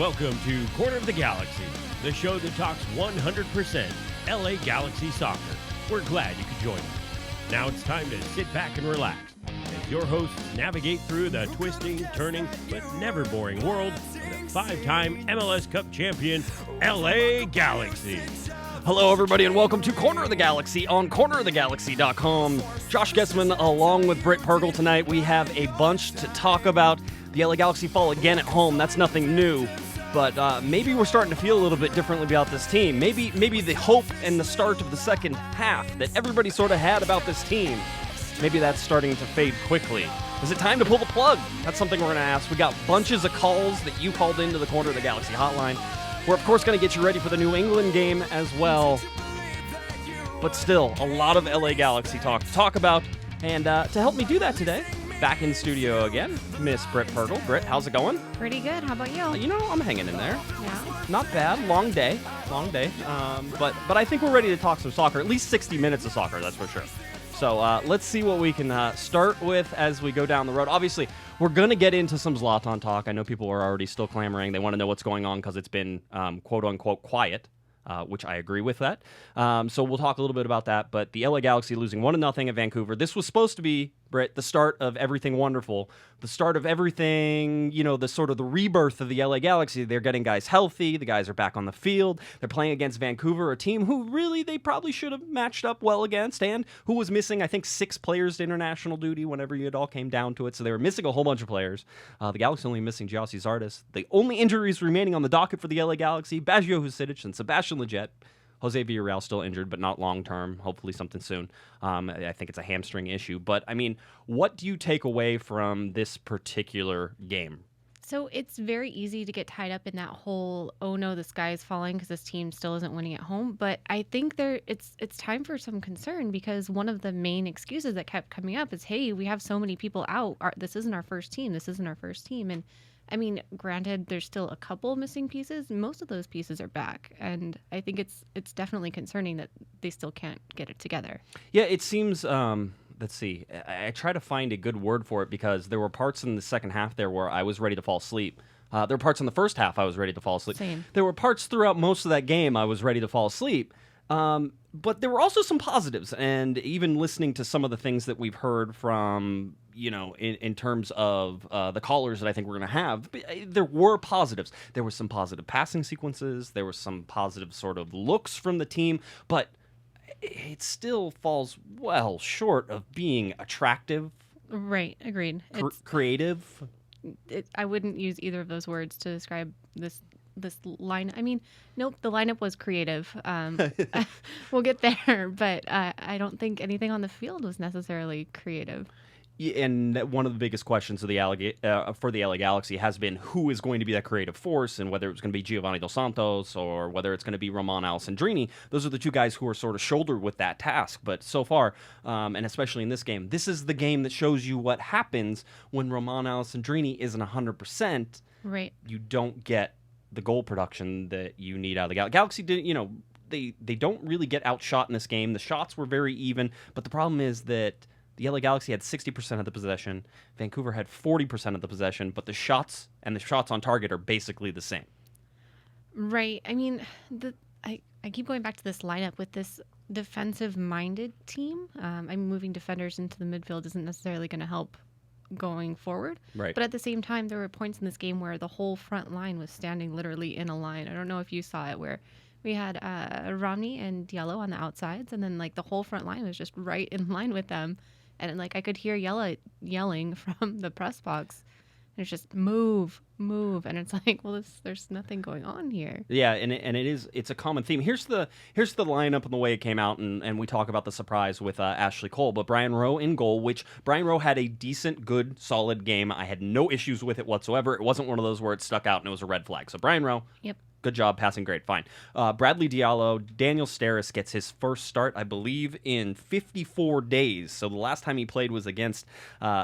Welcome to Corner of the Galaxy, the show that talks 100% LA Galaxy soccer. We're glad you could join us. Now it's time to sit back and relax as your hosts navigate through the twisting, turning, but never boring world of the five-time MLS Cup champion LA Galaxy. Hello, everybody, and welcome to Corner of the Galaxy on cornerofthegalaxy.com. Josh Guesman along with Britt Pergl tonight. We have a bunch to talk about. The LA Galaxy fall again at home. That's nothing new. But maybe we're starting to feel a little bit differently about this team. Maybe the hope and the start of the second half that everybody sort of had about this team, maybe that's starting to fade quickly. Is it time to pull the plug? That's something we're going to ask. We got bunches of calls that you called into the Corner of the Galaxy hotline. We're, of course, going to get you ready for the New England game as well. But still, a lot of LA Galaxy talk to talk about. And to help me do that today, back in studio again, Miss Britt Pergl. Britt, how's it going? Pretty good. How about you? You know, I'm hanging in there. Yeah. Not bad. Long day. But I think we're ready to talk some soccer. At least 60 minutes of soccer, that's for sure. So let's see what we can start with as we go down the road. Obviously, we're going to get into some Zlatan talk. I know people are already still clamoring. They want to know what's going on because it's been quote-unquote quiet, which I agree with that. So we'll talk a little bit about that. But the LA Galaxy losing 1-0 at Vancouver. This was supposed to be, Britt, the start of everything wonderful. The start of everything, you know, the sort of the rebirth of the LA Galaxy. They're getting guys healthy. The guys are back on the field. They're playing against Vancouver, a team who really they probably should have matched up well against and who was missing, I think, 6 players to international duty whenever it all came down to it. So they were missing a whole bunch of players. The Galaxy only missing Gyasi Zardes. The only injuries remaining on the docket for the LA Galaxy, Baggio Husidic and Sebastian Lletget. Jose Villarreal still injured, but not long-term. Hopefully something soon. I think it's a hamstring issue. But, I mean, what do you take away from this particular game? So it's very easy to get tied up in that whole, oh no, the sky is falling because this team still isn't winning at home. But I think it's time for some concern because one of the main excuses that kept coming up is, hey, we have so many people out. This isn't our first team. And I mean, granted, there's still a couple missing pieces. Most of those pieces are back, and I think it's definitely concerning that they still can't get it together. Yeah, it seems. Let's see. I try to find a good word for it because there were parts in the second half there where I was ready to fall asleep. There were parts in the first half I was ready to fall asleep. Same. There were parts throughout most of that game I was ready to fall asleep. But there were also some positives, and even listening to some of the things that we've heard from, you know, in terms of the callers that I think we're going to have, there were positives. There were some positive passing sequences. There were some positive sort of looks from the team, but it still falls well short of being attractive. Right, agreed. Creative. I wouldn't use either of those words to describe this line. I mean, nope, the lineup was creative. We'll get there, but I don't think anything on the field was necessarily creative. Yeah, and one of the biggest questions of for the LA Galaxy has been who is going to be that creative force, and whether it's going to be Giovanni Dos Santos or whether it's going to be Roman Alessandrini. Those are the two guys who are sort of shouldered with that task. But so far, and especially in this game, this is the game that shows you what happens when Roman Alessandrini isn't 100%. Right. You don't get the goal production that you need out of the Galaxy. Galaxy did, you know, they don't really get outshot in this game. The shots were very even, but the problem is that the LA Galaxy had 60% of the possession. Vancouver had 40% of the possession, but the shots and the shots on target are basically the same. Right. I mean, I keep going back to this lineup with this defensive-minded team. Moving defenders into the midfield isn't necessarily going to help going forward. Right. But at the same time, there were points in this game where the whole front line was standing literally in a line. I don't know if you saw it, where we had Romney and Diallo on the outsides, and then like the whole front line was just right in line with them. And like I could hear yelling from the press box. And it's just move. And it's like, well, there's nothing going on here. Yeah, and it's a common theme. Here's the lineup and the way it came out, and we talk about the surprise with Ashley Cole, but Brian Rowe in goal, which Brian Rowe had a decent, good, solid game. I had no issues with it whatsoever. It wasn't one of those where it stuck out and it was a red flag. So Brian Rowe. Yep. Good job, passing great, fine. Bradley Diallo, Daniel Steres gets his first start, I believe, in 54 days. So the last time he played was against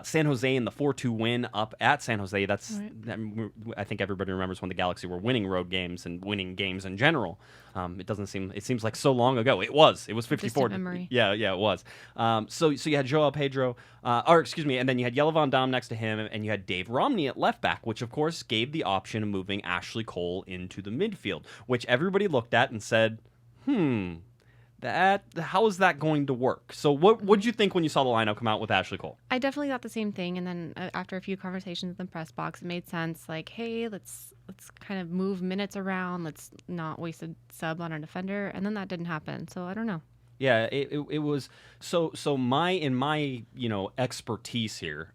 San Jose in the 4-2 win up at San Jose. I think everybody remembers when the Galaxy were winning road games and winning games in general. It seems like so long ago. It was 54. memory. Yeah, it was. So you had Joao Pedro, and then you had Jelle Van Damme next to him, and you had Dave Romney at left back, which of course gave the option of moving Ashley Cole into the midfield, which everybody looked at and said, how is that going to work? So what did you think when you saw the lineup come out with Ashley Cole? I definitely thought the same thing, and then after a few conversations in the press box, it made sense. Like, hey, let's kind of move minutes around. Let's not waste a sub on our defender, and then that didn't happen. So I don't know. Yeah, it was so in my expertise here.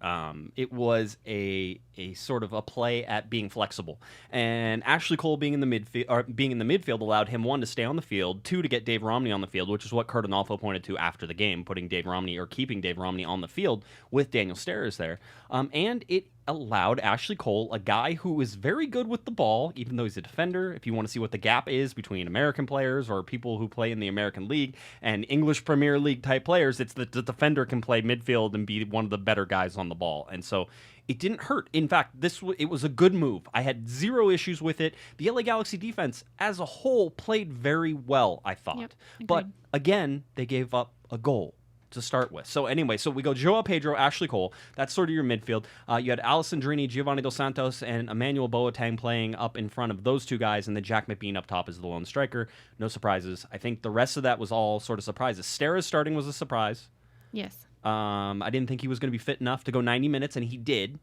It was a sort of a play at being flexible, and Ashley Cole being in the midfield allowed him, one, to stay on the field, two, to get Dave Romney on the field, which is what Kurt Onalfo pointed to after the game, keeping Dave Romney on the field with Daniel Steres there, and it allowed Ashley Cole, a guy who is very good with the ball, even though he's a defender. If you want to see what the gap is between American players or people who play in the American League and English Premier League type players, it's that the defender can play midfield and be one of the better guys on the ball. And so it didn't hurt. In fact, it was a good move. I had zero issues with it. The LA Galaxy defense as a whole played very well, I thought. Yep, but again, they gave up a goal to start with. So anyway, we go Joao Pedro, Ashley Cole. That's sort of your midfield. You had Alessandrini, Giovanni Dos Santos, and Emmanuel Boateng playing up in front of those two guys, and then Jack McBean up top as the lone striker. No surprises. I think the rest of that was all sort of surprises. Steres starting was a surprise. Yes. I didn't think he was going to be fit enough to go 90 minutes, and he did.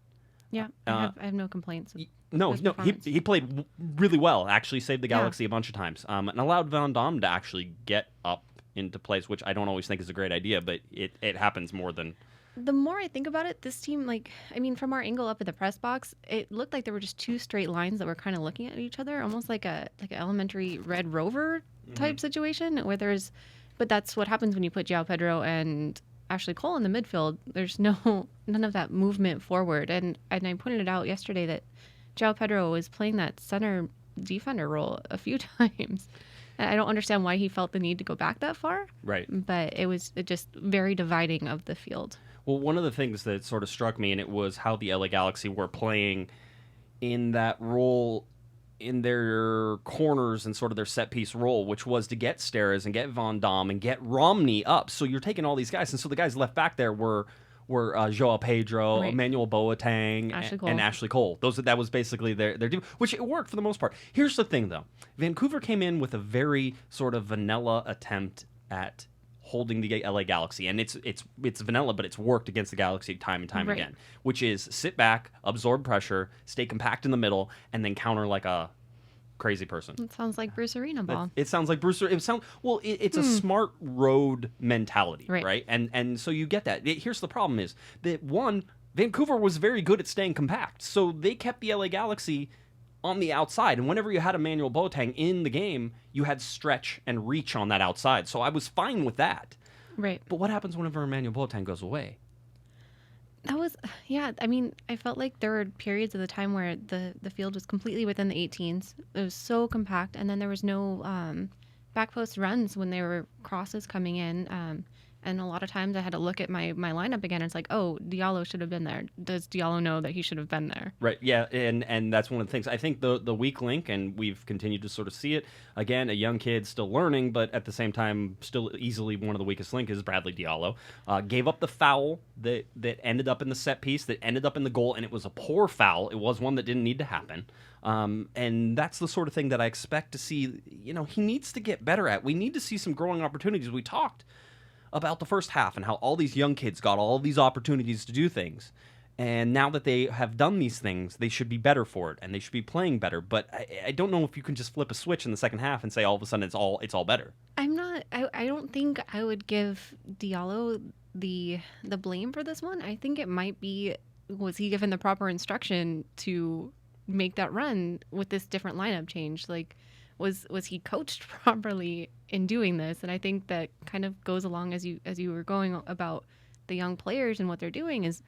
Yeah, I have no complaints. No, he played really well. Actually saved the Galaxy a bunch of times, and allowed Van Damme to actually get up into place, which I don't always think is a great idea, but it happens more than... The more I think about it, this team, from our angle up in the press box, it looked like there were just two straight lines that were kind of looking at each other, almost like an elementary Red Rover type situation, where but that's what happens when you put Joao Pedro and Ashley Cole in the midfield. There's none of that movement forward, and I pointed it out yesterday that Joao Pedro was playing that center defender role a few times. I don't understand why he felt the need to go back that far. Right. But it was just very dividing of the field. Well, one of the things that sort of struck me, and it was how the LA Galaxy were playing in that role in their corners and sort of their set-piece role, which was to get Steres and get Van Damme and get Romney up. So you're taking all these guys. And so the guys left back there were Joao Pedro, right, Emmanuel Boateng, and Ashley Cole. That was basically their team, which it worked for the most part. Here's the thing, though. Vancouver came in with a very sort of vanilla attempt at holding the LA Galaxy, and it's vanilla, but it's worked against the Galaxy time and time again, which is sit back, absorb pressure, stay compact in the middle, and then counter like a crazy person. It sounds like Bruce Arena ball. It sounds like Bruce. It's a smart road mentality, right? And so you get that. Here's the problem: is that one, Vancouver was very good at staying compact, so they kept the LA Galaxy on the outside, and whenever you had Emmanuel Boateng in the game, you had stretch and reach on that outside. So I was fine with that. Right. But what happens whenever Emmanuel Boateng goes away? That was, I felt like there were periods of the time where the field was completely within the 18s. It was so compact, and then there was no back post runs when there were crosses coming in. And a lot of times I had to look at my lineup again, and it's like, oh, Diallo should have been there. Does Diallo know that he should have been there? Right, yeah, and that's one of the things. I think the weak link, and we've continued to sort of see it, again, a young kid still learning, but at the same time, still easily one of the weakest link is Bradley Diallo. Gave up the foul that ended up in the set piece, that ended up in the goal, and it was a poor foul. It was one that didn't need to happen. And that's the sort of thing that I expect to see, he needs to get better at. We need to see some growing opportunities. We talked about the first half and how all these young kids got all these opportunities to do things. And now that they have done these things, they should be better for it, and they should be playing better. But I don't know if you can just flip a switch in the second half and say all of a sudden it's all better. I don't think I would give Diallo the blame for this one. I think it might be, was he given the proper instruction to make that run with this different lineup change? Like, was he coached properly in doing this? And I think that kind of goes along as you were going about the young players and what they're doing is,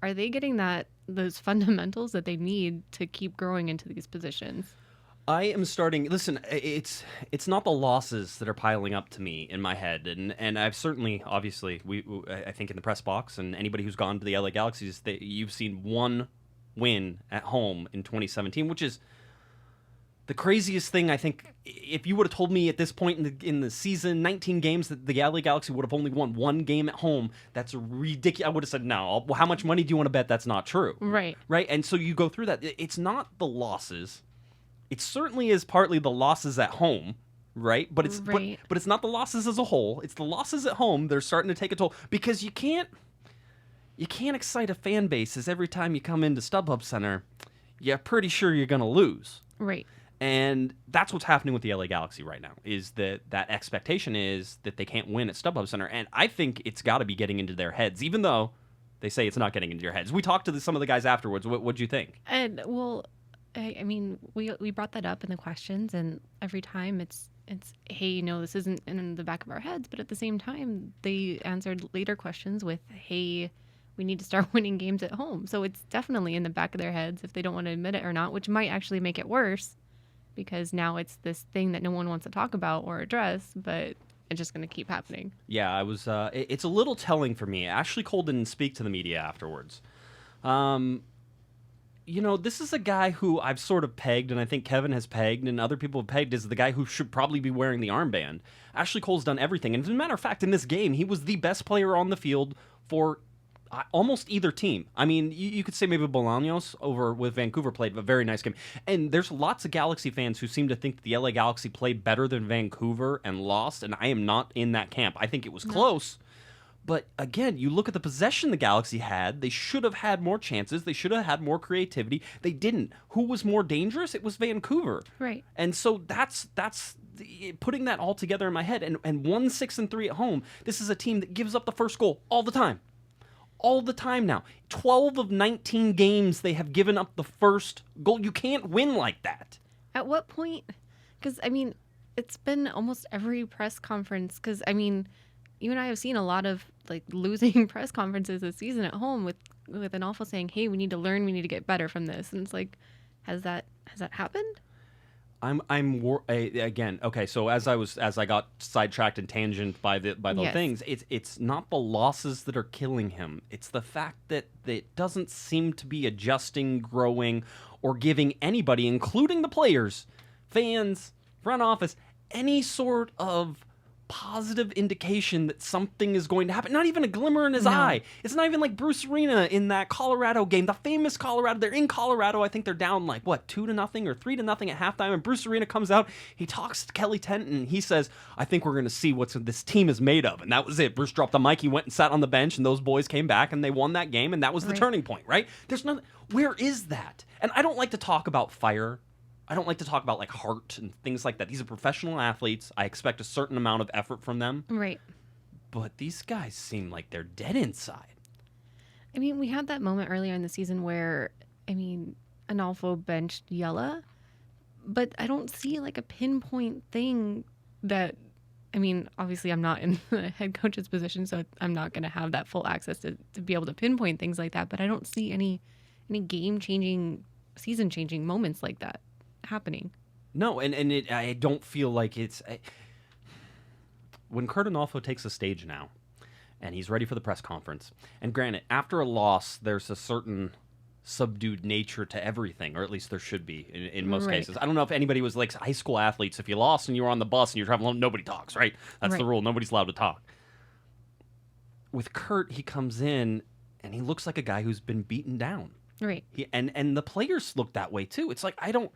are they getting those fundamentals that they need to keep growing into these positions? I am starting. Listen, it's not the losses that are piling up to me in my head, and I've certainly, obviously, I think in the press box and anybody who's gone to the LA Galaxies, you've seen one win at home in 2017, which is The craziest thing, I think, if you would have told me at this point in the season, 19 games, that the LA Galaxy would have only won one game at home, that's ridiculous. I would have said, no. Well, how much money do you want to bet that's not true? Right. Right? And so you go through that. It's not the losses. It certainly is partly the losses at home, right? But it's Right. but it's not the losses as a whole. It's the losses at home. They're starting to take a toll because you can't excite a fan base as every time you come into StubHub Center, you're pretty sure you're going to lose. Right. And that's what's happening with the LA Galaxy right now, is that expectation is that they can't win at StubHub Center. And I think it's got to be getting into their heads, even though they say it's not getting into your heads. We talked to some of the guys afterwards. What'd you think? And well, I mean, we brought that up in the questions, and every time it's hey, no, this isn't in the back of our heads, but at the same time, they answered later questions with, hey, we need to start winning games at home. So it's definitely in the back of their heads if they don't want to admit it or not, which might actually make it worse because now it's this thing that no one wants to talk about or address, but it's just going to keep happening. Yeah, I was. It's a little telling for me. Ashley Cole didn't speak to the media afterwards. This is a guy who I've sort of pegged, and I think Kevin has pegged, and other people have pegged as the guy who should probably be wearing the armband. Ashley Cole's done everything. And as a matter of fact, in this game, he was the best player on the field for almost either team. I mean, you could say maybe Bolaños over with Vancouver played a very nice game. And there's lots of Galaxy fans who seem to think that the LA Galaxy played better than Vancouver and lost, and I am not in that camp. I think it was close. But again, you look at the possession the Galaxy had. They should have had more chances. They should have had more creativity. They didn't. Who was more dangerous? It was Vancouver. Right. And so that's putting that all together in my head. And 1-6-3 at home. This is a team that gives up the first goal all the time. All the time now. 12 of 19 games they have given up the first goal. You can't win like that. At what point? Because, I mean, it's been almost every press conference. Because, I mean, you and I have seen a lot of like losing press conferences this season at home with Analfo saying, "Hey, we need to learn, we need to get better from this." And it's like, has that happened? Again, okay. So as I got sidetracked and tangent by the Yes. things, it's not the losses that are killing him. It's the fact that it doesn't seem to be adjusting, growing, or giving anybody, including the players, fans, front office, any sort of positive indication that something is going to happen. Not even a glimmer in his eye. It's not even like Bruce Arena in that Colorado game, the famous Colorado. They're in Colorado. I think they're down like 2-0 or 3-0 at halftime. And Bruce Arena comes out. He talks to Kelly Tenton. And he says, "I think we're going to see what this team is made of." And that was it. Bruce dropped the mic. He went and sat on the bench, and those boys came back and they won that game. And that was the turning point, right? There's nothing. Where is that? And I don't like to talk about fire. I don't like to talk about like heart and things like that. These are professional athletes. I expect a certain amount of effort from them. Right. But these guys seem like they're dead inside. I mean, we had that moment earlier in the season where, I mean, Analfo benched Yella, but I don't see like a pinpoint thing that, I mean, obviously I'm not in the head coach's position, so I'm not going to have that full access to be able to pinpoint things like that, but I don't see any game-changing, season-changing moments like that happening. No, and I don't feel like it's... when Curt Analfo takes the stage now, and he's ready for the press conference, and granted, after a loss, there's a certain subdued nature to everything, or at least there should be in most cases. I don't know if anybody was like high school athletes. If you lost and you were on the bus and you're traveling home, nobody talks, right? That's the rule. Nobody's allowed to talk. With Curt, he comes in, and he looks like a guy who's been beaten down. Right. And the players look that way, too. It's like, I don't...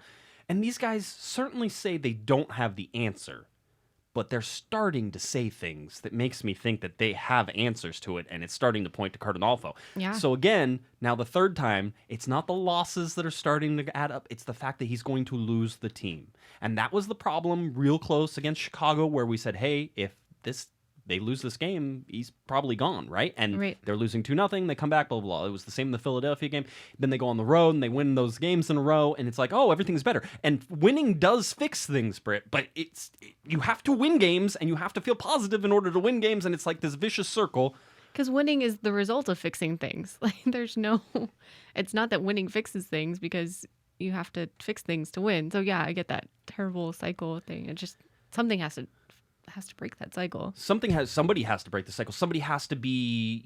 And these guys certainly say they don't have the answer, but they're starting to say things that makes me think that they have answers to it, and it's starting to point to Curt Analfo. Yeah. So again, now the third time, it's not the losses that are starting to add up, it's the fact that he's going to lose the team. And that was the problem real close against Chicago, where we said, hey, if they lose this game, he's probably gone, right? And they're losing 2-0, they come back, blah, blah, blah. It was the same in the Philadelphia game. Then they go on the road, and they win those games in a row, and it's like, oh, everything's better. And winning does fix things, Britt, but you have to win games, and you have to feel positive in order to win games, and it's like this vicious circle. Because winning is the result of fixing things. Like, it's not that winning fixes things, because you have to fix things to win. So, yeah, I get that terrible cycle thing. It just, something has to has to break that cycle. Somebody has to break the cycle. Somebody has to be,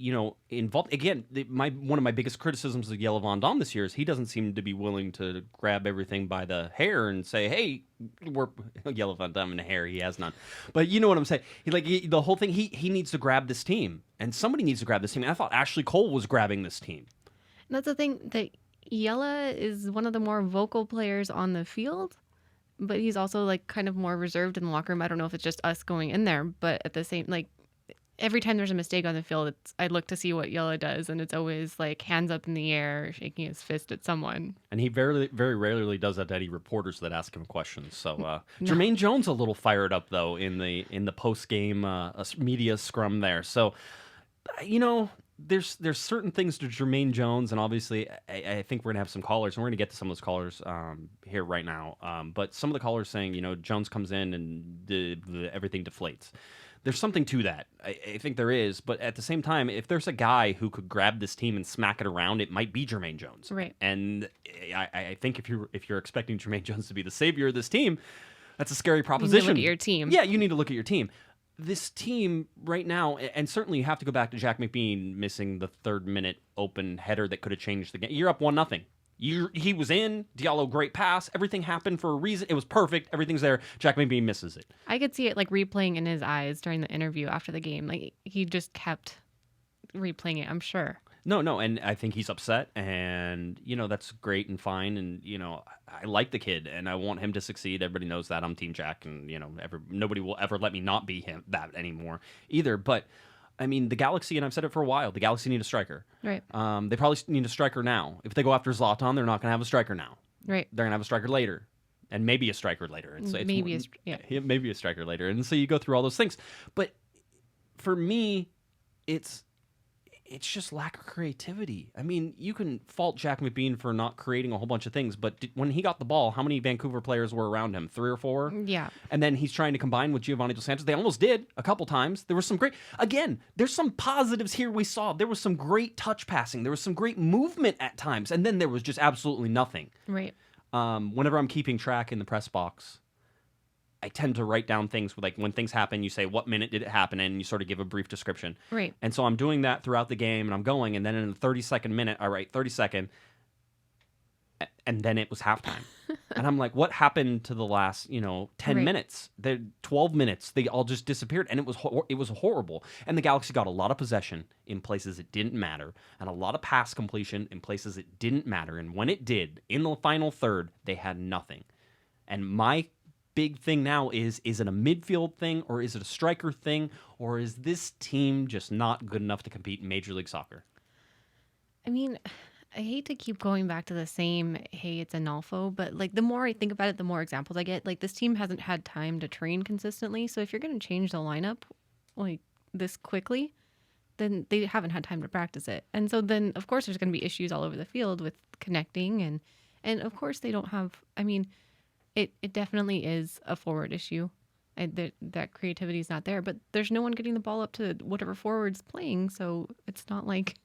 involved. Again, one of my biggest criticisms of Jelle Van Damme this year is he doesn't seem to be willing to grab everything by the hair and say, "Hey, we're Jelle Van Damme in the hair." He has none, but you know what I'm saying. The whole thing. He needs to grab this team, and somebody needs to grab this team. And I thought Ashley Cole was grabbing this team. And that's the thing, that Jelle is one of the more vocal players on the field, but he's also like kind of more reserved in the locker room. I don't know if it's just us going in there, but at the same, like, every time there's a mistake on the field, I look to see what Jelle does, and it's always like hands up in the air, shaking his fist at someone. And he very, very rarely does that to any reporters that ask him questions. So Jermaine Jones a little fired up though in the post game media scrum there. So there's certain things to Jermaine Jones, and obviously I think we're gonna have some callers, and we're gonna get to some of those callers here right now. But some of the callers saying, Jones comes in and everything deflates. There's something to that. I think there is, but at the same time, if there's a guy who could grab this team and smack it around, it might be Jermaine Jones. Right. And I think if you're expecting Jermaine Jones to be the savior of this team, that's a scary proposition. You need to look at your team. Yeah, you need to look at your team. This team right now, and certainly you have to go back to Jack McBean missing the 3rd minute open header that could have changed the game. You're up 1-0. He was in. Diallo, great pass. Everything happened for a reason. It was perfect. Everything's there. Jack McBean misses it. I could see it like replaying in his eyes during the interview after the game. Like, he just kept replaying it, I'm sure. No, and I think he's upset, and that's great and fine, and I like the kid, and I want him to succeed. Everybody knows that I'm Team Jack, and nobody will ever let me not be him that anymore either. But I mean, the Galaxy, and I've said it for a while, the Galaxy need a striker. Right. They probably need a striker now. If they go after Zlatan, they're not going to have a striker now. Right. They're going to have a striker later, and maybe a striker later. Maybe a striker later, and so you go through all those things. But for me, it's just lack of creativity. I mean, you can fault Jack McBean for not creating a whole bunch of things, but when he got the ball, how many Vancouver players were around him? 3 or 4? Yeah. And then he's trying to combine with Giovanni Dos Santos. They almost did a couple times. There was some great... Again, there's some positives here we saw. There was some great touch passing. There was some great movement at times. And then there was just absolutely nothing. Right. Whenever I'm keeping track in the press box, I tend to write down things like when things happen, you say, what minute did it happen? And you sort of give a brief description. Right. And so I'm doing that throughout the game, and I'm going, and then in the 30-second minute, I write 30-second, and then it was halftime. And I'm like, what happened to the last, 10 minutes? The 12 minutes, they all just disappeared, and it was horrible. And the Galaxy got a lot of possession in places it didn't matter, and a lot of pass completion in places it didn't matter. And when it did, in the final third, they had nothing. And my big thing now is it a midfield thing, or is it a striker thing, or is this team just not good enough to compete in Major League Soccer? I mean, I hate to keep going back to the same, hey, it's Analfo, but like the more I think about it, the more examples I get. Like, this team hasn't had time to train consistently, so if you're going to change the lineup like this quickly, then they haven't had time to practice it. And so then, of course, there's going to be issues all over the field with connecting, and of course they don't have, I mean, It definitely is a forward issue. That creativity is not there, but there's no one getting the ball up to whatever forward's playing, so it's not like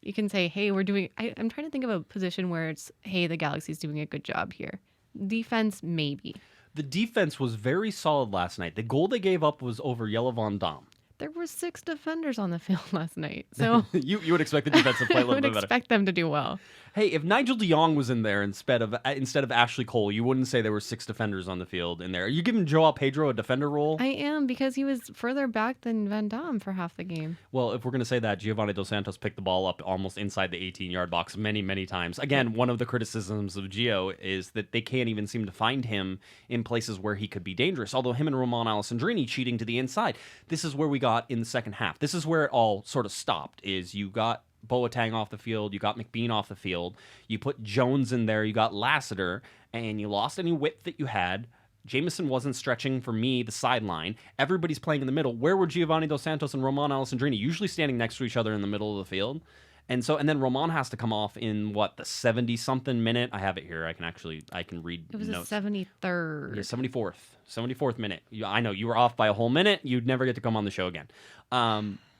you can say, hey, we're doing... I'm trying to think of a position where it's, hey, the Galaxy's doing a good job here. Defense, maybe. The defense was very solid last night. The goal they gave up was over Jelle Van Damme. There were 6 defenders on the field last night, so... you would expect the defense to play a little bit better. I would expect them to do well. Hey, if Nigel de Jong was in there instead of Ashley Cole, you wouldn't say there were 6 defenders on the field in there. Are you giving Joao Pedro a defender role? I am, because he was further back than Van Damme for half the game. Well, if we're going to say that, Giovanni Dos Santos picked the ball up almost inside the 18-yard box many, many times. Again, one of the criticisms of Gio is that they can't even seem to find him in places where he could be dangerous, although him and Roman Alessandrini cheating to the inside. This is where we got in the second half. This is where it all sort of stopped, is you got Boateng off the field, you got McBean off the field, you put Jones in there, you got Lassiter, and you lost any width that you had. Jameson wasn't stretching for me the sideline. Everybody's playing in the middle. Where were Giovanni Dos Santos and Roman Alessandrini? Usually standing next to each other in the middle of the field. And then Roman has to come off in the 70-something minute. I have it here. I can read It was notes. a 73rd. Yeah, 74th minute. I know you were off by a whole minute. You'd never get to come on the show again.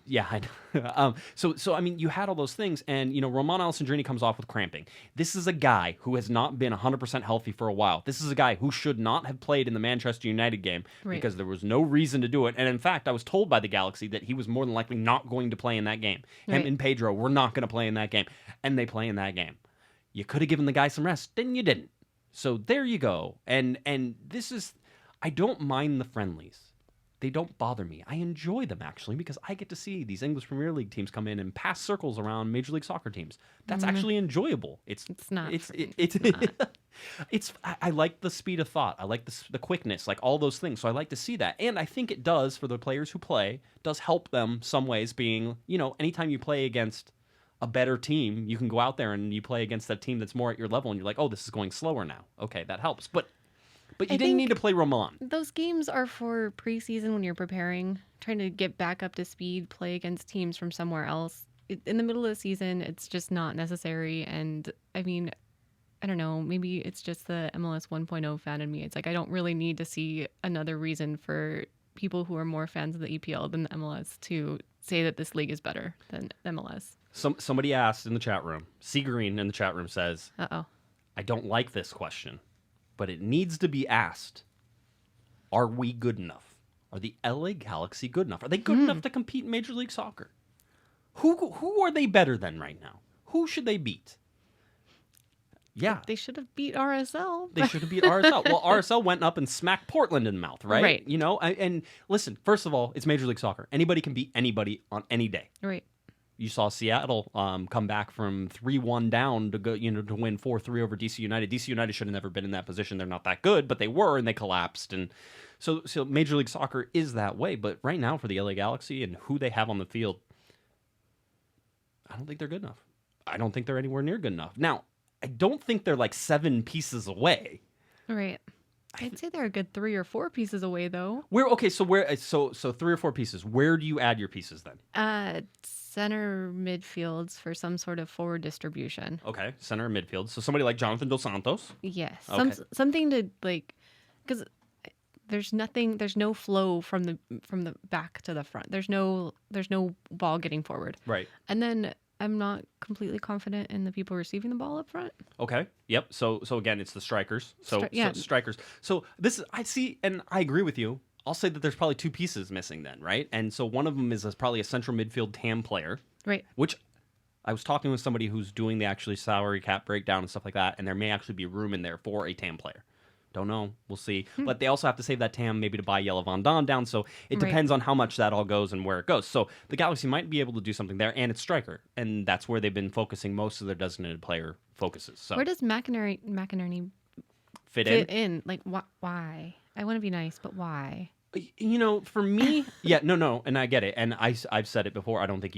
Yeah, I know. So I mean, you had all those things, and Roman Alessandrini comes off with cramping. This is a guy who has not been 100% healthy for a while. This is a guy who should not have played in the Manchester United game Right. because there was no reason to do it. And in fact, I was told by the Galaxy that he was more than likely not going to play in that game. Him Right. and Pedro were not going to play in that game, and they play in that game. You could have given the guy some rest, then you didn't. So there you go. And this is, I don't mind the friendlies. They don't bother me. I enjoy them, actually, because I get to see these English Premier League teams come in and pass circles around Major League Soccer teams. That's actually enjoyable. It's not. It's I like the speed of thought. I like the quickness, like all those things. So I like to see that. And I think it does, for the players who play, does help them some ways, being, anytime you play against a better team, you can go out there and you play against that team that's more at your level, and you're like, oh, this is going slower now. Okay, that helps. But you I didn't need think to play Roman. Those games are for preseason when you're preparing, trying to get back up to speed, play against teams from somewhere else. In the middle of the season, it's just not necessary. And I mean, I don't know, maybe it's just the MLS 1.0 fan in me. It's like I don't really need to see another reason for people who are more fans of the EPL than the MLS to say that this league is better than MLS. Somebody asked in the chat room, C. Green in the chat room says, Uh-oh. I don't like this question, but it needs to be asked. Are we good enough? Are the LA Galaxy good enough? Are they good enough to compete in Major League Soccer? Who are they better than right now? Who should they beat? Yeah. They should have beat RSL. They should have beat RSL. Well, RSL went up and smacked Portland in the mouth, right? Right. And listen, first of all, it's Major League Soccer. Anybody can beat anybody on any day. Right. You saw Seattle come back from 3-1 down to go, to win 4-3 over DC United. DC United should have never been in that position. They're not that good, but they were, and they collapsed. And so Major League Soccer is that way. But right now, for the LA Galaxy and who they have on the field, I don't think they're good enough. I don't think they're anywhere near good enough. Now, I don't think they're like 7 pieces away. Right. I'd say they're a good 3 or 4 pieces away, though. So 3 or 4 pieces. Where do you add your pieces then? Center midfields for some sort of forward distribution. Okay, center midfield. So somebody like Jonathan Dos Santos. Yes. Okay. Something to because there's no flow from the back to the front. There's no ball getting forward. Right. And then I'm not completely confident in the people receiving the ball up front. Okay. Yep. So again, it's the strikers. So strikers. So this is, I see, and I agree with you. I'll say that there's probably 2 pieces missing then, right? And so one of them is probably a central midfield TAM player. Right. Which I was talking with somebody who's doing the actually salary cap breakdown and stuff like that, and there may actually be room in there for a TAM player. Don't know. We'll see. But they also have to save that TAM maybe to buy Jelle Van Don down. So it depends on how much that all goes and where it goes. So the Galaxy might be able to do something there, and it's striker. And that's where they've been focusing most of their designated player focuses. So where does McInerney fit in? Like, why? I want to be nice, but why? For me, yeah, no, and I get it. And I've said it before. I don't think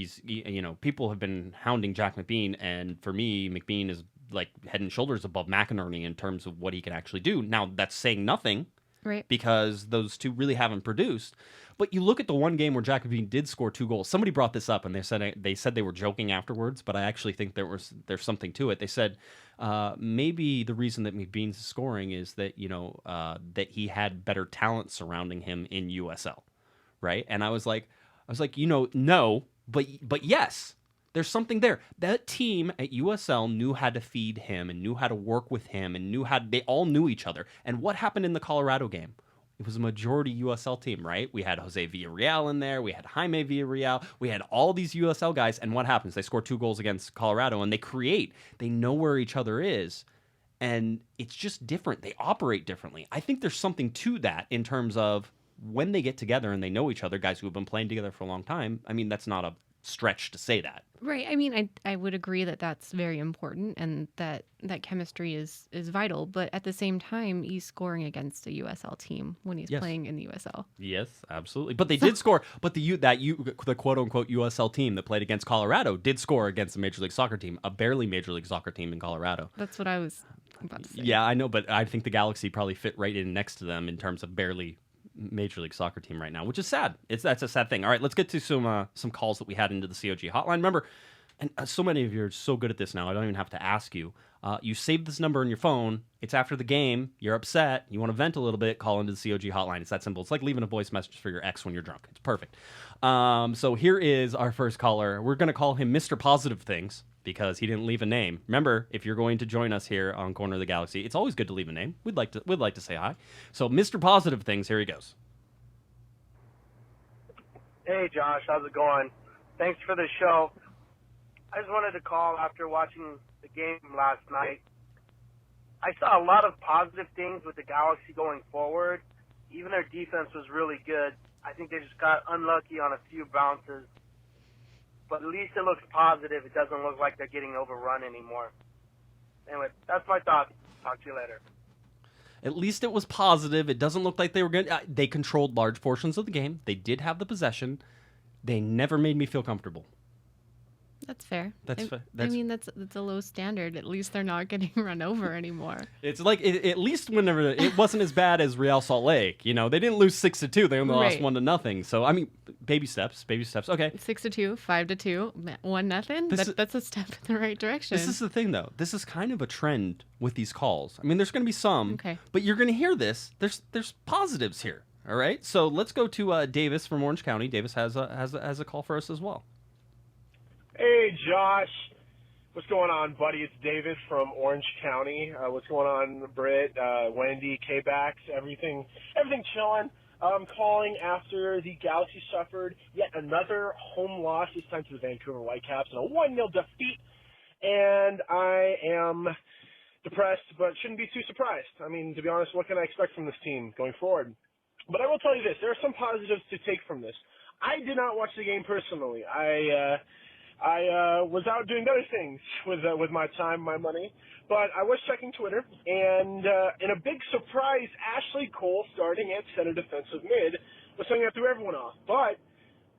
people have been hounding Jack McBean. And for me, McBean is like head and shoulders above McInerney in terms of what he can actually do. Now, that's saying nothing, right? Because those two really haven't produced. But you look at the one game where Jack McBean did score 2 goals. Somebody brought this up, and they said they were joking afterwards, but I actually think there's something to it. They said maybe the reason that McBean's scoring is that that he had better talent surrounding him in USL, right? And I was like, no, but yes. There's something there. That team at USL knew how to feed him and knew how to work with him and they all knew each other. And what happened in the Colorado game? It was a majority USL team, right? We had Jose Villarreal in there. We had Jaime Villarreal. We had all these USL guys. And what happens? They score 2 goals against Colorado, and they know where each other is. And it's just different. They operate differently. I think there's something to that in terms of when they get together and they know each other, guys who have been playing together for a long time. I mean, that's not a stretch to say that. Right. I mean, I would agree that that's very important and that chemistry is vital. But at the same time, he's scoring against a USL team when he's playing in the USL. Yes, absolutely. But they did score. But the quote unquote USL team that played against Colorado did score against a Major League Soccer team, a barely Major League Soccer team in Colorado. That's what I was about to say. Yeah, I know. But I think the Galaxy probably fit right in next to them in terms of barely Major League Soccer team right now, which is sad. That's a sad thing. All right, let's get to some calls that we had into the CoG hotline. Remember, And so many of you are so good at this now, I don't even have to ask you. You save this number on your phone. It's after the game. You're upset. You want to vent a little bit. Call into the CoG hotline. It's that simple. It's like leaving a voice message for your ex when you're drunk. It's perfect. So here is our first caller. We're going to call him Mr. Positive Things because he didn't leave a name. Remember, if you're going to join us here on Corner of the Galaxy, it's always good to leave a name. We'd like to say hi. So Mr. Positive Things, here he goes. Hey, Josh. How's it going? Thanks for the show. I just wanted to call after watching the game last night. I saw a lot of positive things with the Galaxy going forward. Even their defense was really good. I think they just got unlucky on a few bounces. But at least it looks positive. It doesn't look like they're getting overrun anymore. Anyway, that's my thoughts. Talk to you later. At least it was positive. It doesn't look like they were going to... They controlled large portions of the game. They did have the possession. They never made me feel comfortable. That's fair. That's fair. I mean, that's a low standard. At least they're not getting run over anymore. It's like at least whenever it wasn't as bad as Real Salt Lake. You know, they didn't lose 6-2. They only lost 1-0. So I mean, baby steps. Okay. 6-2, 5-2, 1-0. That's a step in the right direction. This is the thing, though. This is kind of a trend with these calls. I mean, there's going to be some, but you're going to hear this. There's positives here. All right. So let's go to Davis from Orange County. Davis has a call for us as well. Hey, Josh. What's going on, buddy? It's David from Orange County. What's going on, Britt, Wendy, K-Bax, everything chilling. I'm calling after the Galaxy suffered yet another home loss, this time to the Vancouver Whitecaps, in a 1-0 defeat. And I am depressed, but shouldn't be too surprised. I mean, to be honest, what can I expect from this team going forward? But I will tell you this. There are some positives to take from this. I did not watch the game personally. I was out doing other things with my time, my money, but I was checking Twitter, and in a big surprise, Ashley Cole starting at center defensive mid was something that threw everyone off. But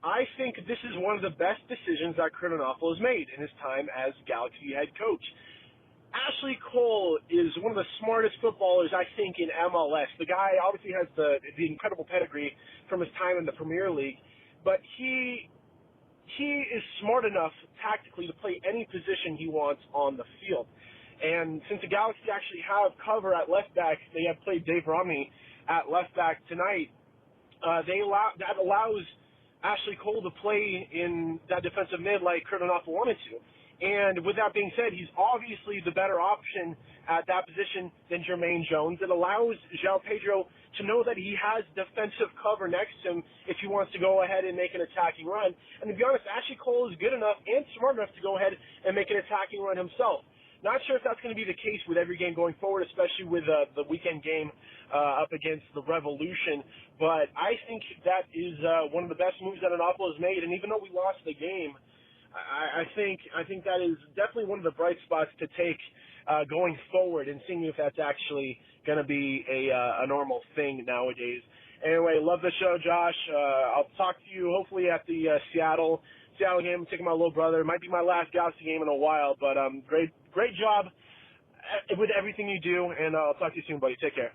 I think this is one of the best decisions that Kurtinoffel has made in his time as Galaxy head coach. Ashley Cole is one of the smartest footballers, I think, in MLS. The guy obviously has the incredible pedigree from his time in the Premier League, but he is smart enough tactically to play any position he wants on the field. And since the Galaxy actually have cover at left back, they have played Dave Romney at left back tonight, that allows Ashley Cole to play in that defensive mid like Kurtinoffel wanted to. And with that being said, he's obviously the better option at that position than Jermaine Jones. It allows João Pedro to know that he has defensive cover next to him if he wants to go ahead and make an attacking run. And to be honest, Ashley Cole is good enough and smart enough to go ahead and make an attacking run himself. Not sure if that's going to be the case with every game going forward, especially with the weekend game up against the Revolution. But I think that is one of the best moves that Anopoulos has made. And even though we lost the game, I think that is definitely one of the bright spots to take going forward and seeing if that's actually going to be a normal thing nowadays. Anyway, love the show, Josh. I'll talk to you hopefully at the Seattle game. I'm taking my little brother. It might be my last Galaxy game in a while, but great job with everything you do, and I'll talk to you soon, buddy. Take care.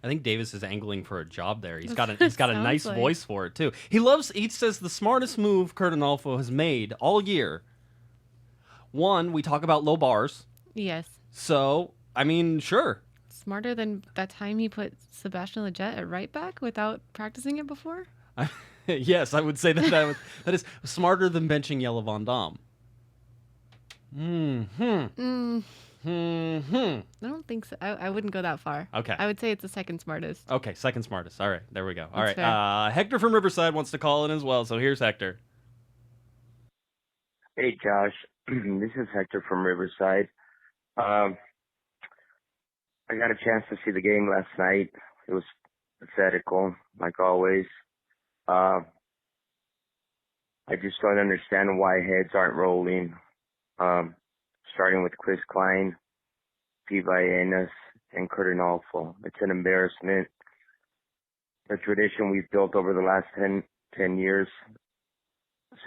I think Davis is angling for a job there. He's got a nice voice for it too. He says the smartest move Kurtinoffel has made all year. One, we talk about low bars. Yes. So, I mean, sure. Smarter than that time he put Sebastian Lletget at right back without practicing it before? Yes, I would say that is smarter than benching Yella Von Dam. I don't think so. I wouldn't go that far. Okay. I would say it's the second smartest. Okay, second smartest. All right, there we go. All That's right. fair. Hector from Riverside wants to call in as well, so here's Hector. Hey, Josh. This is Hector from Riverside. I got a chance to see the game last night. It was pathetical, like always. I just don't understand why heads aren't rolling. Starting with Chris Klein, P. Vallenas, and Kurtinoffel. It's an embarrassment. The tradition we've built over the last 10 years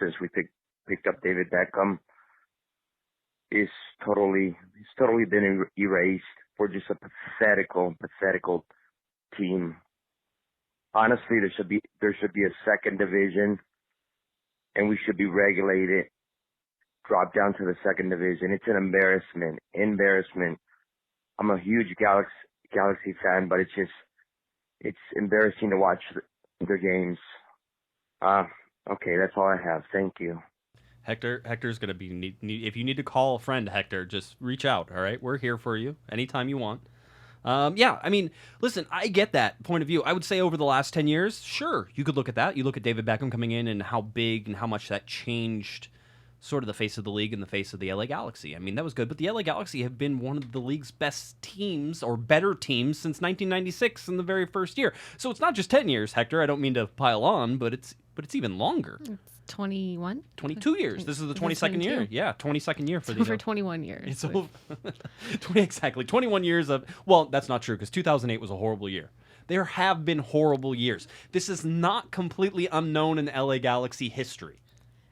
since we picked up David Beckham is totally been erased. We're just a pathetical team. Honestly, there should be a second division, and we should be regulated drop down to the second division. It's an embarrassment. Embarrassment. I'm a huge Galaxy fan, but it's embarrassing to watch their games. Okay, that's all I have. Thank you. Hector's going to be, if you need to call a friend, Hector, just reach out, all right? We're here for you anytime you want. Yeah, I mean, listen, I get that point of view. I would say over the last 10 years, sure, you could look at that. You look at David Beckham coming in and how big and how much that changed sort of the face of the league and the face of the LA Galaxy. I mean, that was good. But the LA Galaxy have been one of the league's best teams or better teams since 1996 in the very first year. So it's not just 10 years, Hector. I don't mean to pile on, but it's even longer. It's 21? 22 years. This is the 22nd year. Yeah, 22nd year for it's over 21 years. It's over exactly 21 years of. Well, that's not true because 2008 was a horrible year. There have been horrible years. This is not completely unknown in LA Galaxy history.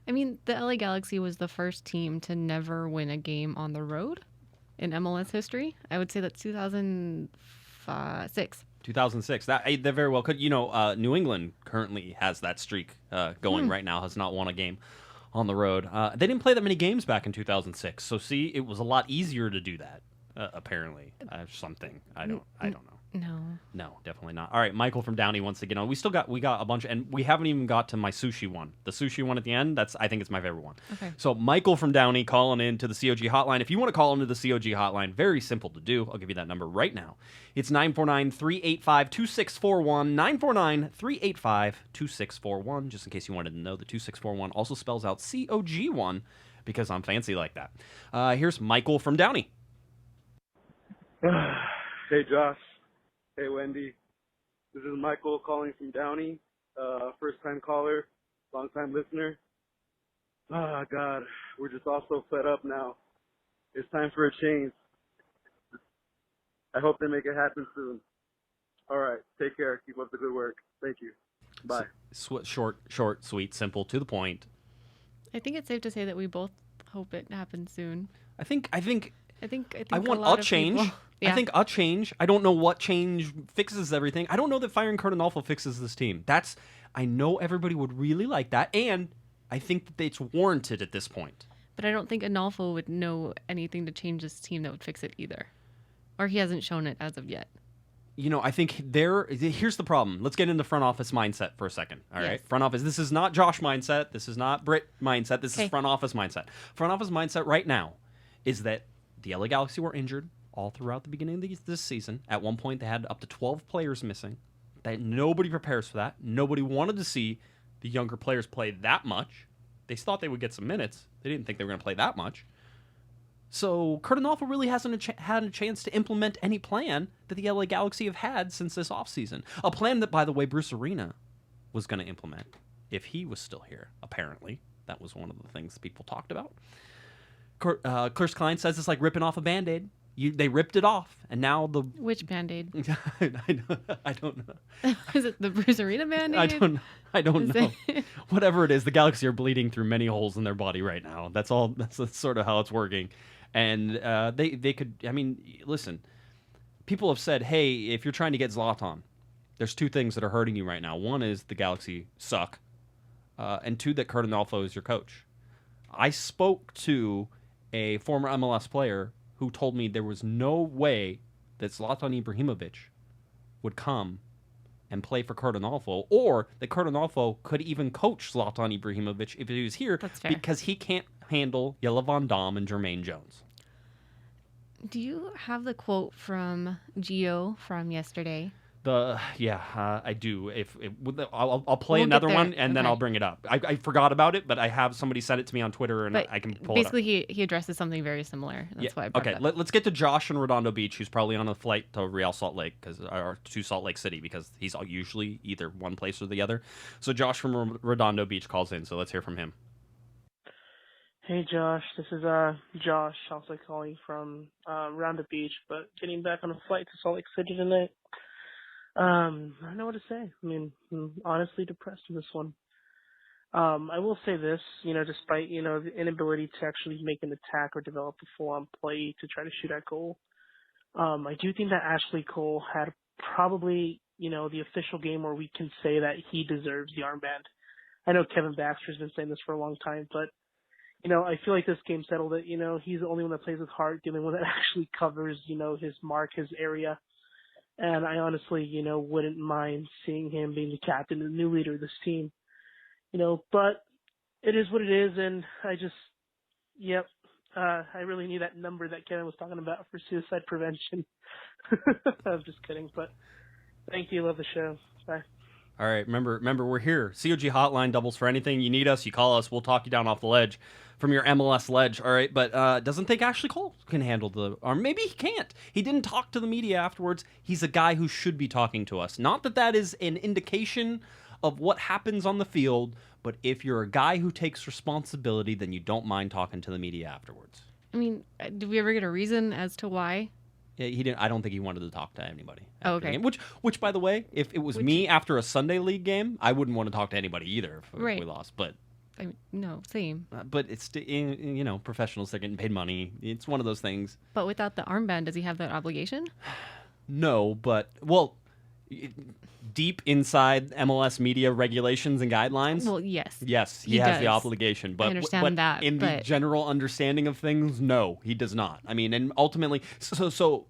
I mean, the LA Galaxy was the first team to never win a game on the road in MLS history. I would say that's 2006. 2006. That very well could. New England currently has that streak going right now. Has not won a game on the road. They didn't play that many games back in 2006. So see, it was a lot easier to do that. Apparently, something I don't know. No, definitely not. All right, Michael from Downey wants to get on. We got a bunch, and we haven't even got to my sushi one. The sushi one at the end, I think it's my favorite one. Okay. So Michael from Downey calling in to the CoG hotline. If you want to call into the CoG hotline, very simple to do. I'll give you that number right now. It's 949-385-2641. 949-385-2641. Just in case you wanted to know, the 2641 also spells out COG1 because I'm fancy like that. Here's Michael from Downey. Hey, Josh. Hey, Wendy. This is Michael calling from Downey. First-time caller, long-time listener. Oh, God. We're just all so fed up now. It's time for a change. I hope they make it happen soon. All right. Take care. Keep up the good work. Thank you. Bye. Short, sweet, simple, to the point. I think it's safe to say that we both hope it happens soon. I think I want a change. Yeah. I think a change. I don't know what change fixes everything. I don't know that firing Cardinalfo fixes this team. I know everybody would really like that, and I think that it's warranted at this point. But I don't think Analfo would know anything to change this team that would fix it either. Or he hasn't shown it as of yet. I think here's the problem. Let's get into front office mindset for a second. All right. Yes. Front office. This is not Josh mindset. This is not Britt mindset. This is front office mindset. Front office mindset right now is that the LA Galaxy were injured all throughout the beginning of this season. At one point, they had up to 12 players missing. That nobody prepares for that. Nobody wanted to see the younger players play that much. They thought they would get some minutes. They didn't think they were going to play that much. So Cardinalfo really hasn't had a chance to implement any plan that the LA Galaxy have had since this offseason. A plan that, by the way, Bruce Arena was going to implement if he was still here, apparently. That was one of the things people talked about. Chris Klein says it's like ripping off a Band-Aid. They ripped it off, and now the... Which Band-Aid? I don't know. Is it the Bruce Arena Band-Aid? I don't know. Whatever it is, the Galaxy are bleeding through many holes in their body right now. That's sort of how it's working. And they could... I mean, listen. People have said, hey, if you're trying to get Zlatan, there's two things that are hurting you right now. One is the Galaxy suck, and two, that Cardinalfo is your coach. I spoke to a former MLS player who told me there was no way that Zlatan Ibrahimovic would come and play for Cardinalfo, or that Cardinalfo could even coach Zlatan Ibrahimovic if he was here, because he can't handle Jelle Van Damme and Jermaine Jones. Do you have the quote from Gio from yesterday? I do. I'll play another one and then I'll bring it up. I forgot about it, but I have somebody send it to me on Twitter and I can pull it up. Basically, he addresses something very similar. That's why I brought it up. Let's get to Josh in Redondo Beach, who's probably on a flight to Real Salt Lake or to Salt Lake City, because he's usually either one place or the other. So Josh from Redondo Beach calls in, so let's hear from him. Hey Josh, this is Josh, also calling from Redondo Beach, but getting back on a flight to Salt Lake City tonight. I don't know what to say. I mean, I'm honestly depressed with this one. I will say this, despite, the inability to actually make an attack or develop a full-on play to try to shoot at goal, I do think that Ashley Cole had probably, the official game where we can say that he deserves the armband. I know Kevin Baxter's been saying this for a long time, but, I feel like this game settled it. He's the only one that plays with heart, the only one that actually covers, his mark, his area. And I honestly, wouldn't mind seeing him being the captain and the new leader of this team. But it is what it is, and I really need that number that Kevin was talking about for suicide prevention. I'm just kidding, but thank you. Love the show. Bye. All right, remember, we're here. COG hotline doubles for anything you need us. You call us, we'll talk you down off the ledge from your MLS ledge. All right, but doesn't think Ashley Cole can handle or maybe he can't. He didn't talk to the media afterwards. He's a guy who should be talking to us. Not that is an indication of what happens on the field, but if you're a guy who takes responsibility, then you don't mind talking to the media afterwards. I mean, did we ever get a reason as to why? Yeah, he didn't. I don't think he wanted to talk to anybody. Oh, okay. Which, by the way, if it was me after a Sunday league game, I wouldn't want to talk to anybody either if we lost. But no, same. But it's professionals. They're getting paid money. It's one of those things. But without the armband, does he have that obligation? No, but deep inside MLS media regulations and guidelines. Well, yes. Yes, he has the obligation. But I understand that. In the general understanding of things, no, he does not. I mean, and ultimately, so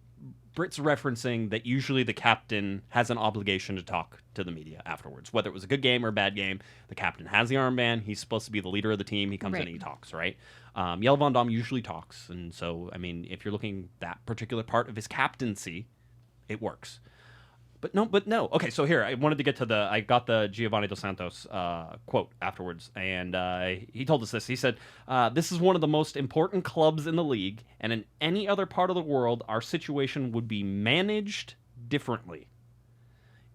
Britt's referencing that usually the captain has an obligation to talk to the media afterwards. Whether it was a good game or a bad game, the captain has the armband. He's supposed to be the leader of the team. He comes in and he talks, right? Jelle Van Dam usually talks. And so, I mean, if you're looking at that particular part of his captaincy, it works. But no. Okay, so here, I wanted to get to I got the Giovanni Dos Santos quote afterwards, and he told us this. He said, this is one of the most important clubs in the league, and in any other part of the world, our situation would be managed differently.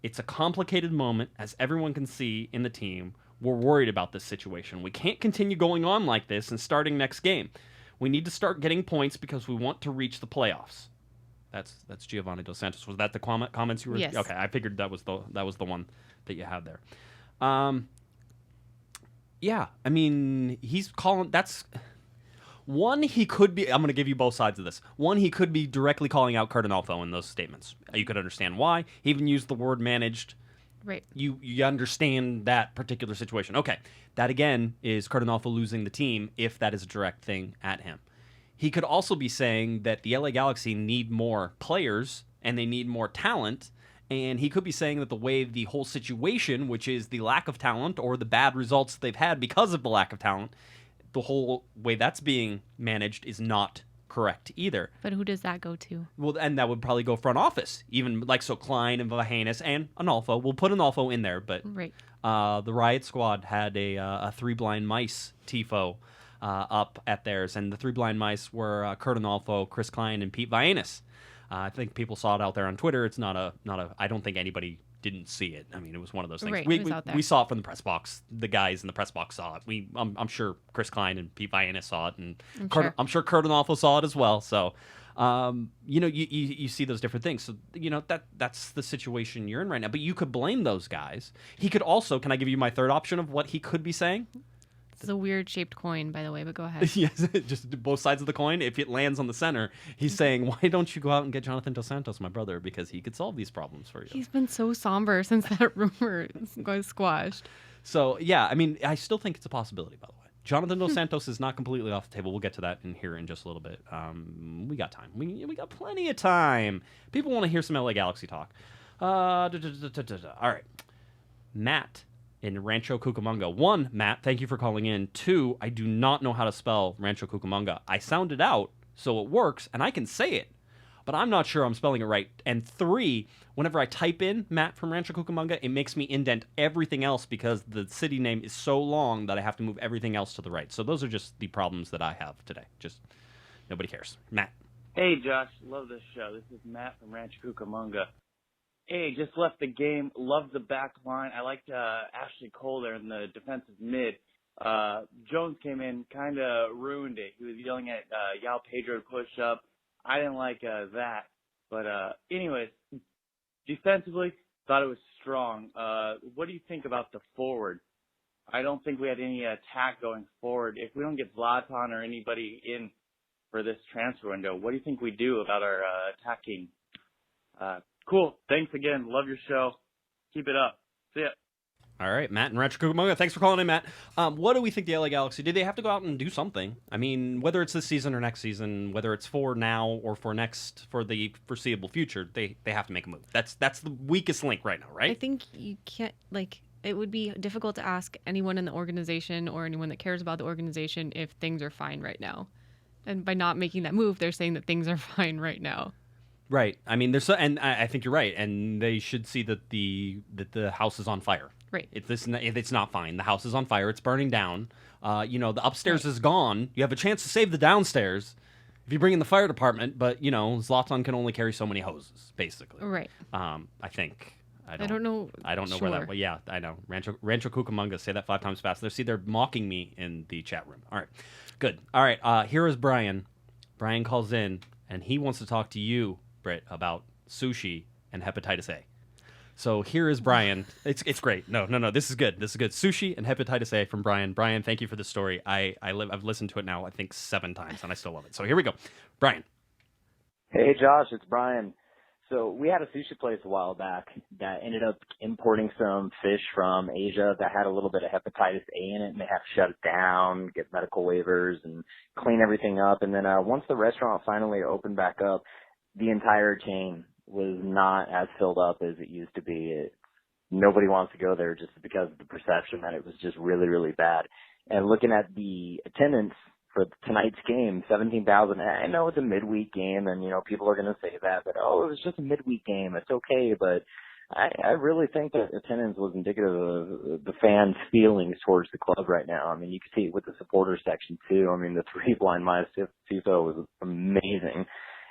It's a complicated moment, as everyone can see in the team. We're worried about this situation. We can't continue going on like this and starting next game. We need to start getting points because we want to reach the playoffs. That's Giovanni Dos Santos. Was that the comments you were? Yes. Okay, I figured that was the one that you had there. Yeah, I mean, he's calling. That's one. He could be. I'm going to give you both sides of this. One, he could be directly calling out Cardinalfo in those statements. You could understand why. He even used the word managed. Right. You understand that particular situation. Okay, that again is Cardinalfo losing the team if that is a direct thing at him. He could also be saying that the LA Galaxy need more players and they need more talent. And he could be saying that the way the whole situation, which is the lack of talent or the bad results they've had because of the lack of talent, the whole way that's being managed is not correct either. But who does that go to? Well, and that would probably go front office. Even so Klein and Vahenis and Analfo. We'll put Analfo in there, but the Riot Squad had a Three Blind Mice tifo up at theirs, and the Three Blind Mice were Kurt Analfo, Chris Klein, and Pete Vahenis. I think people saw it out there on Twitter. It's not a. I don't think anybody didn't see it. I mean, it was one of those things. Right, we saw it from the press box. The guys in the press box saw it. I'm sure Chris Klein and Pete Vahenis saw it, and I'm sure Kurt Analfo saw it as well. So, you see those different things. So, that's the situation you're in right now. But you could blame those guys. He could also. Can I give you my third option of what he could be saying? It's a weird shaped coin, by the way, but go ahead. Yes, just both sides of the coin. If it lands on the center, he's saying, why don't you go out and get Jonathan Dos Santos, my brother, because he could solve these problems for you. He's been so somber since that rumor was squashed. So, yeah, I mean, I still think it's a possibility, by the way. Jonathan Dos Santos is not completely off the table. We'll get to that in here in just a little bit. We got time. We got plenty of time. People want to hear some LA Galaxy talk. All right. Matt in Rancho Cucamonga. 1, Matt, thank you for calling in. 2, I do not know how to spell Rancho Cucamonga. I sound it out, so it works, and I can say it, but I'm not sure I'm spelling it right. And 3, whenever I type in Matt from Rancho Cucamonga, it makes me indent everything else because the city name is so long that I have to move everything else to the right. So those are just the problems that I have today. Just nobody cares. Matt. Hey, Josh. Love this show. This is Matt from Rancho Cucamonga. Hey, just left the game. Loved the back line. I liked Ashley Cole there in the defensive mid. Jones came in, kind of ruined it. He was yelling at Yao Pedro to push up. I didn't like that. But anyways, defensively, thought it was strong. What do you think about the forward? I don't think we had any attack going forward. If we don't get Zlatan or anybody in for this transfer window, what do you think we do about our attacking? Cool. Thanks again. Love your show. Keep it up. See ya. All right, Matt and Rancho Cucamonga, thanks for calling in, Matt. What do we think the LA Galaxy, did they have to go out and do something? I mean, whether it's this season or next season, whether it's for now or for the foreseeable future, they have to make a move. That's the weakest link right now, right? I think you can't, it would be difficult to ask anyone in the organization or anyone that cares about the organization if things are fine right now. And by not making that move, they're saying that things are fine right now. Right. I mean, and I think you're right, and they should see that the house is on fire. Right. If it's not fine, the house is on fire. It's burning down. The upstairs is gone. You have a chance to save the downstairs if you bring in the fire department, but Zlatan can only carry so many hoses, basically. Right. I think. I don't know. I don't know sure. where that. Well, yeah, I know. Rancho Cucamonga. Say that 5 times fast. They're mocking me in the chat room. All right. Good. All right. Here is Brian. Brian calls in, and he wants to talk to you, Britt, about sushi and hepatitis A. So here is Brian. It's great. No. This is good. Sushi and hepatitis A from Brian. Brian, thank you for the story. I've listened to it now, I think 7 times, and I still love it. So here we go. Brian. Hey, Josh, it's Brian. So we had a sushi place a while back that ended up importing some fish from Asia that had a little bit of hepatitis A in it, and they have to shut it down, get medical waivers, and clean everything up. And then once the restaurant finally opened back up, the entire chain was not as filled up as it used to be. Nobody wants to go there just because of the perception that it was just really, really bad. And looking at the attendance for tonight's game, 17,000. I know it's a midweek game, and people are going to say that, but it was just a midweek game. It's okay, but I really think that attendance was indicative of the fans' feelings towards the club right now. I mean, you can see it with the supporter section too. I mean, the 3 blind minus FIFA was amazing.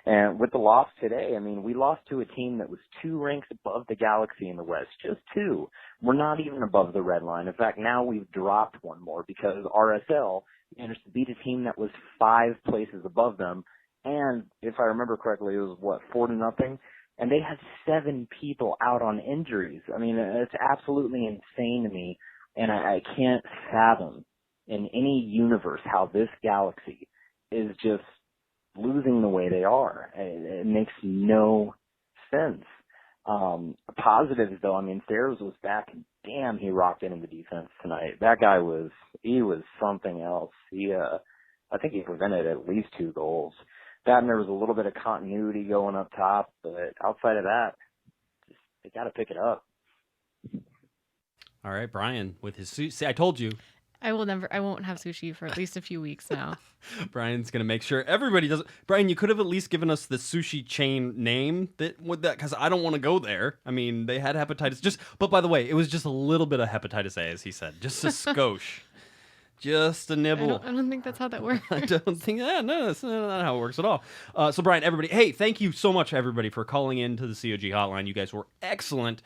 And with the loss today, I mean, we lost to a team that was 2 ranks above the Galaxy in the West, just 2. We're not even above the red line. In fact, now we've dropped 1 more because RSL managed to beat a team that was 5 places above them. And if I remember correctly, it was 4-0. And they had 7 people out on injuries. I mean, it's absolutely insane to me. And I can't fathom in any universe how this Galaxy is just losing the way they are. It makes no sense. Positives though, I mean, Sayers was back and damn, he rocked into the defense tonight. That guy was something else. I think he prevented at least 2 goals. That and there was a little bit of continuity going up top, but outside of that, they got to pick it up. All right, Brian, with his sushi. See, I told you. I won't have sushi for at least a few weeks now. Brian's going to make sure everybody does it. Brian, you could have at least given us the sushi chain name because I don't want to go there. I mean, they had hepatitis. But by the way, it was just a little bit of hepatitis A, as he said. Just a skosh. Just a nibble. I don't think that's how that works. I don't think that. No, that's not how it works at all. So, Brian, everybody, hey, thank you so much, everybody, for calling in to the COG hotline. You guys were excellent.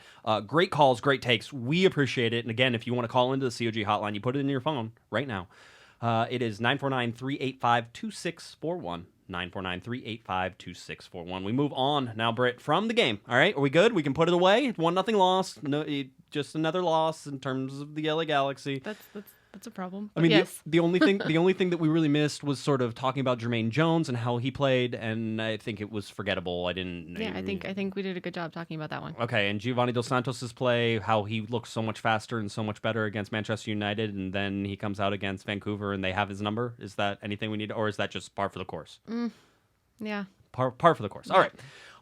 Great calls, great takes. We appreciate it. And again, if you want to call into the COG hotline, you put it in your phone right now. It is 949-385-2641. 949-385-2641. We move on now, Britt, from the game. All right, are we good? We can put it away. 1-0 loss. No, just another loss in terms of the LA Galaxy. That's a problem. I mean, yes. the only thing that we really missed was sort of talking about Jermaine Jones and how he played, and I think it was forgettable. I think we did a good job talking about that one. Okay, and Giovanni Dos Santos' play, how he looks so much faster and so much better against Manchester United, and then he comes out against Vancouver and they have his number. Is that anything we need, or is that just par for the course? Yeah. Par for the course. All right.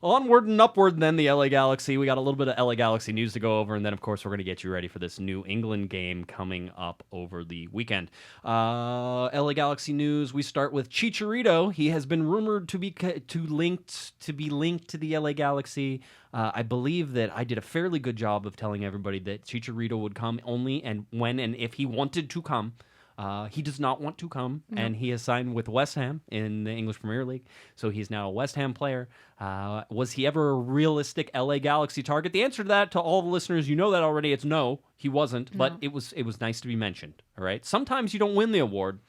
Onward and upward, then the LA Galaxy. We got a little bit of LA Galaxy news to go over, and then, of course, we're going to get you ready for this New England game coming up over the weekend. LA Galaxy news, we start with Chicharito. He has been rumored to be linked to the LA Galaxy. I believe that I did a fairly good job of telling everybody that Chicharito would come only and when and if he wanted to come. He does not want to come, and he has signed with West Ham in the English Premier League, so he's now a West Ham player. Was he ever a realistic LA Galaxy target? The answer to that, to all the listeners, you know that already, it's no, he wasn't, but it was nice to be mentioned, all right? Sometimes you don't win the award.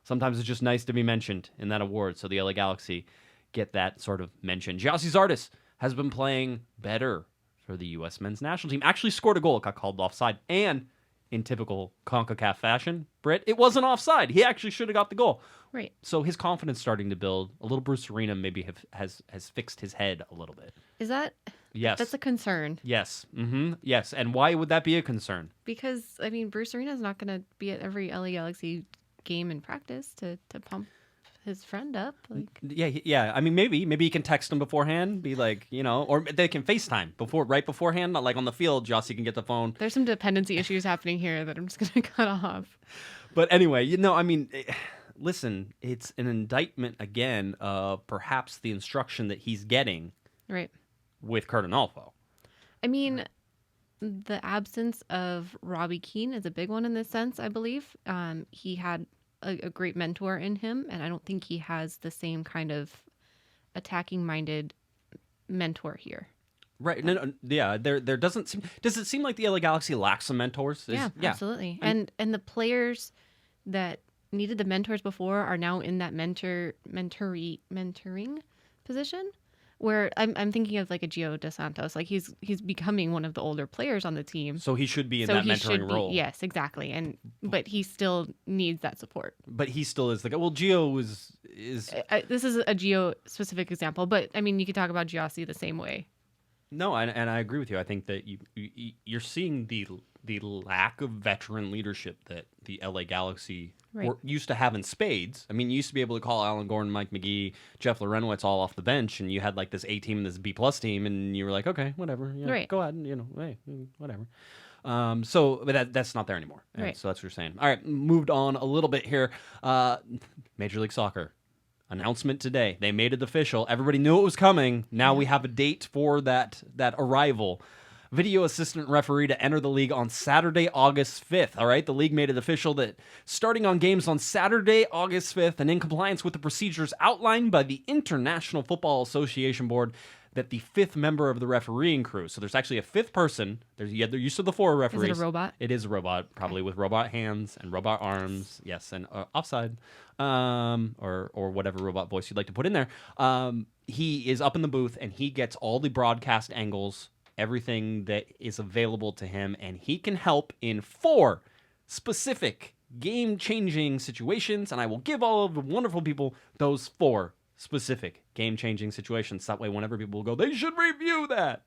Sometimes it's just nice to be mentioned in that award, so the LA Galaxy get that sort of mention. Gyasi Zardes has been playing better for the U.S. men's national team. Actually scored a goal, got called offside, and in typical CONCACAF fashion, Britt, it wasn't offside. He actually should have got the goal. Right. So his confidence starting to build. A little Bruce Arena maybe has fixed his head a little bit. Is that? Yes. That's a concern. Yes. Mm-hmm. Yes. And why would that be a concern? Because, I mean, Bruce Arena is not going to be at every LA Galaxy game in practice to pump his friend up. Like, Yeah. I mean, maybe he can text him beforehand, be like, or they can FaceTime right beforehand, not like on the field. Jossie can get the phone. there's some dependency issues happening here that I'm just going to cut off. But anyway, I mean, listen, it's an indictment again of perhaps the instruction that he's getting Right. with Cardinalfo. I mean, the absence of Robbie Keane is a big one in this sense, I believe. He had a great mentor in him, and I don't think he has the same kind of attacking-minded mentor here. Right. No, yeah. There doesn't seem. Does it seem like the LA Galaxy lacks some mentors? Yeah, absolutely. And the players that needed the mentors before are now in that mentoring position. Where I'm thinking of like a Gio DeSantos, like he's becoming one of the older players on the team. So he should be in that mentoring role. Yes, exactly. But he still needs that support. But he still is the guy. Well, Gio is. This is a Gio specific example, but I mean you could talk about Giossi the same way. No, and I agree with you. I think that you're seeing the lack of veteran leadership that the LA Galaxy used to have in spades. I mean, you used to be able to call Alan Gordon, Mike McGee, Jeff Lorenowitz all off the bench, and you had like this A team and this B+ team, and you were like, okay, whatever, go ahead, and hey, whatever. But that's not there anymore. Right. So that's what you're saying. All right, moved on a little bit here. Major League Soccer. Announcement today. They made it official. Everybody knew it was coming. Now we have a date for that arrival. Video assistant referee to enter the league on Saturday, August 5th. All right, the league made it official that starting on games on Saturday, August 5th, and in compliance with the procedures outlined by the International Football Association Board, that the fifth member of the refereeing crew. So there's actually a fifth person. They're used to the four referees. Is it a robot? It is a robot, probably with robot hands and robot arms. Yes, and offside, or whatever robot voice you'd like to put in there. He is up in the booth and he gets all the broadcast angles, everything that is available to him, and he can help in 4 specific game-changing situations. And I will give all of the wonderful people those 4 specific game-changing situations. That way, whenever people go, they should review that.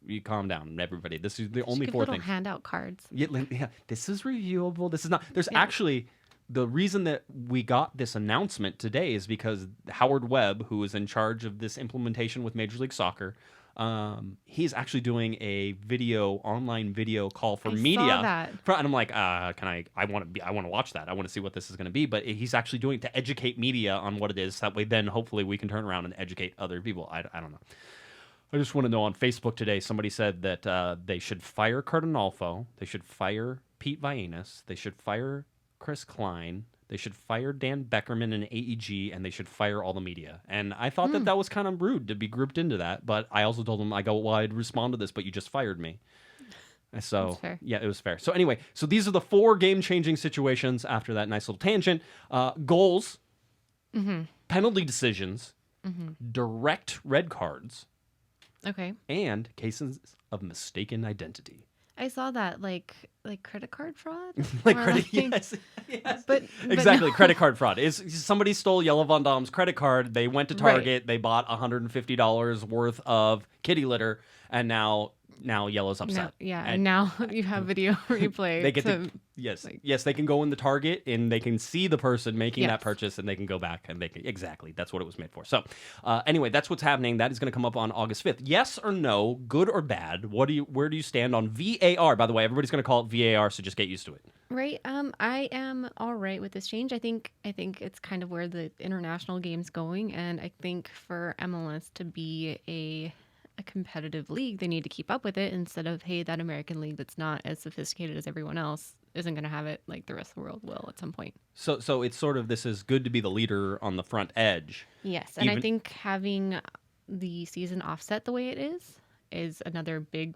You calm down, everybody. This is the only 4 things. Handout cards. Yeah, this is reviewable. This is not. There's actually the reason that we got this announcement today is because Howard Webb, who is in charge of this implementation with Major League Soccer, he's actually doing a online video call for media. Saw that. And I'm like, I want to watch that. I want to see what this is going to be. But he's actually doing it to educate media on what it is. That way, then hopefully we can turn around and educate other people. I don't know. I just want to know, on Facebook today, somebody said that they should fire Cardinalfo, they should fire Pete Vagenas, they should fire Chris Klein, they should fire Dan Beckerman and AEG, and they should fire all the media. And I thought that was kind of rude to be grouped into that. But I also told them, well, I'd respond to this, but you just fired me. So, yeah, it was fair. So anyway, these are the 4 game-changing situations after that nice little tangent. Goals, penalty decisions, direct red cards, okay, and cases of mistaken identity. I saw that, like credit card fraud. Yes. But exactly, no. Credit card fraud is somebody stole Yellow Von Dom's credit card. They went to Target, they bought $150 worth of kitty litter, and now Yellow's upset. And now you have video replay. They get yes, they can go in the Target and they can see the person making that purchase, and they can go back and exactly, that's what it was made for. So anyway, that's what's happening. That is going to come up on August 5th. Yes or no, good or bad? Where do you stand on VAR? By the way, everybody's going to call it VAR, so just get used to it. Right. I am all right with this change. I think it's kind of where the international game's going, and I think for MLS to be a competitive league, they need to keep up with it instead of, hey, that American league that's not as sophisticated as everyone else isn't going to have it like the rest of the world will at some point. So it's sort of, this is good to be the leader on the front edge. Yes, and I think having the season offset the way it is another big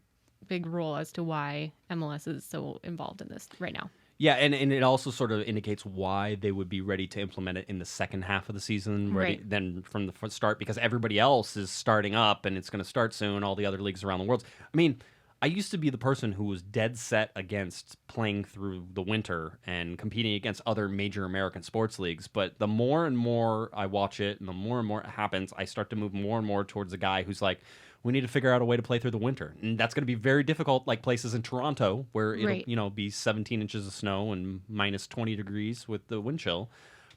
role as to why MLS is so involved in this right now. Yeah, and it also sort of indicates why they would be ready to implement it in the second half of the season, then from the start, because everybody else is starting up and it's going to start soon, all the other leagues around the world. I mean, I used to be the person who was dead set against playing through the winter and competing against other major American sports leagues. But the more and more I watch it and the more and more it happens, I start to move more and more towards a guy who's like, we need to figure out a way to play through the winter. And that's going to be very difficult, like places in Toronto where it'll be 17 inches of snow and minus 20 degrees with the wind chill.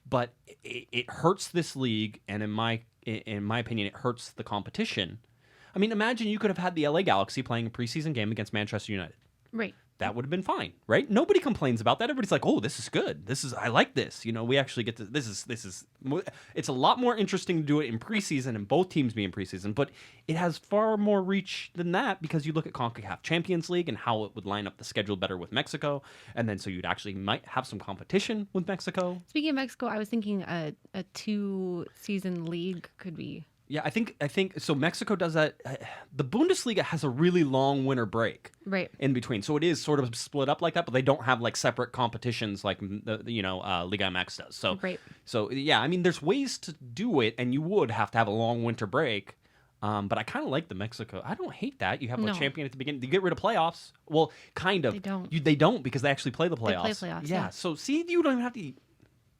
But it hurts this league, and in my opinion, it hurts the competition. I mean, imagine you could have had the LA Galaxy playing a preseason game against Manchester United. Right. That would have been fine, right? Nobody complains about that. Everybody's like, "Oh, this is good. I like this." We actually get to this is it's a lot more interesting to do it in preseason and both teams be in preseason, but it has far more reach than that because you look at CONCACAF Champions League and how it would line up the schedule better with Mexico, and then so you'd actually might have some competition with Mexico. Speaking of Mexico, I was thinking a 2-season league could be. Yeah, I think so. Mexico does that. The Bundesliga has a really long winter break, right, in between, so it is sort of split up like that. But they don't have like separate competitions like Liga MX does. So, right. So yeah, I mean, there's ways to do it, and you would have to have a long winter break. But I kind of like the Mexico. I don't hate that. You have a champion at the beginning. You get rid of playoffs. Well, kind of. They don't because they actually play the playoffs. They play playoffs. Yeah. So see, you don't even have to.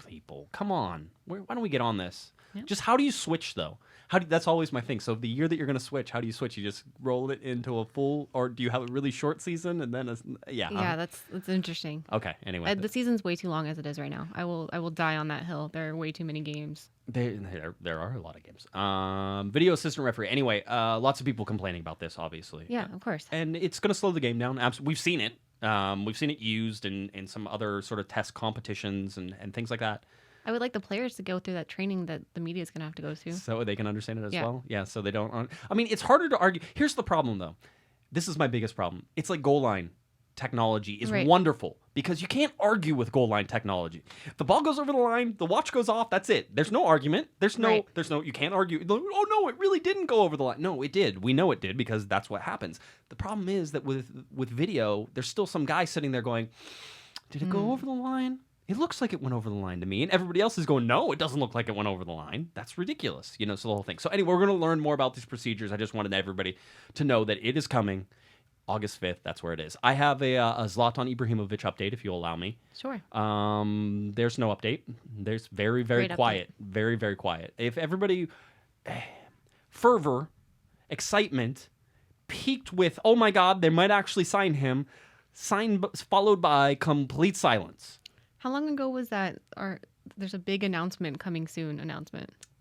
People, come on. Why don't we get on this? Yeah. Just how do you switch though? That's always my thing. So the year that you're going to switch, how do you switch? You just roll it into a full, or do you have a really short season and then Yeah, that's interesting. Okay. Anyway, the season's way too long as it is right now. I will die on that hill. There are way too many games. There are a lot of games. Video assistant referee. Anyway, lots of people complaining about this, obviously. Yeah, of course. And it's going to slow the game down. We've seen it. We've seen it used in some other sort of test competitions and things like that. I would like the players to go through that training that the media is going to have to go through. So they can understand it as well? Yeah, so they don't... I mean, it's harder to argue. Here's the problem, though. This is my biggest problem. It's like goal line technology is wonderful because you can't argue with goal line technology. If the ball goes over the line, the watch goes off, that's it. There's no argument. There's no, you can't argue. Oh, no, it really didn't go over the line. No, it did. We know it did because that's what happens. The problem is that with video, there's still some guy sitting there going, did it go over the line? It looks like it went over the line to me. And everybody else is going, no, it doesn't look like it went over the line. That's ridiculous. So the whole thing. So anyway, we're going to learn more about these procedures. I just wanted everybody to know that it is coming August 5th. That's where it is. I have a Zlatan Ibrahimovic update, if you'll allow me. Sure. There's no update. There's very, very Great quiet. Update. Very, very quiet. If everybody... fervor, excitement, peaked with, oh my God, they might actually sign him, followed by complete silence. How long ago was that? There's a big announcement coming soon.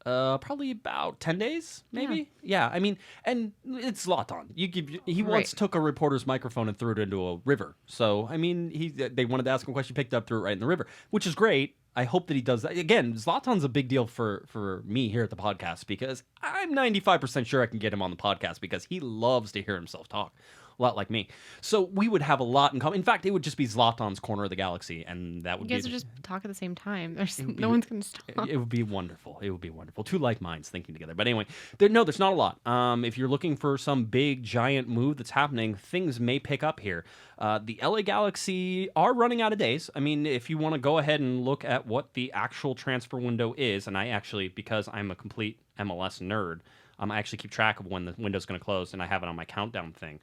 Probably about 10 days, maybe. Yeah, I mean, and it's Zlatan. He once took a reporter's microphone and threw it into a river. So, I mean, they wanted to ask him a question, picked it up, threw it right in the river, which is great. I hope that he does that. Again, Zlatan's a big deal for me here at the podcast because I'm 95% sure I can get him on the podcast because he loves to hear himself talk. A lot like me. So we would have a lot in common. In fact, it would just be Zlatan's corner of the galaxy, and that would be... You guys would just talk at the same time. No one's going to stop. It would be wonderful. It would be wonderful. Two like minds thinking together. But anyway, there's not a lot. If you're looking for some big, giant move that's happening, things may pick up here. The LA Galaxy are running out of days. I mean, if you want to go ahead and look at what the actual transfer window is, and I actually, because I'm a complete MLS nerd, I actually keep track of when the window's going to close, and I have it on my countdown thing.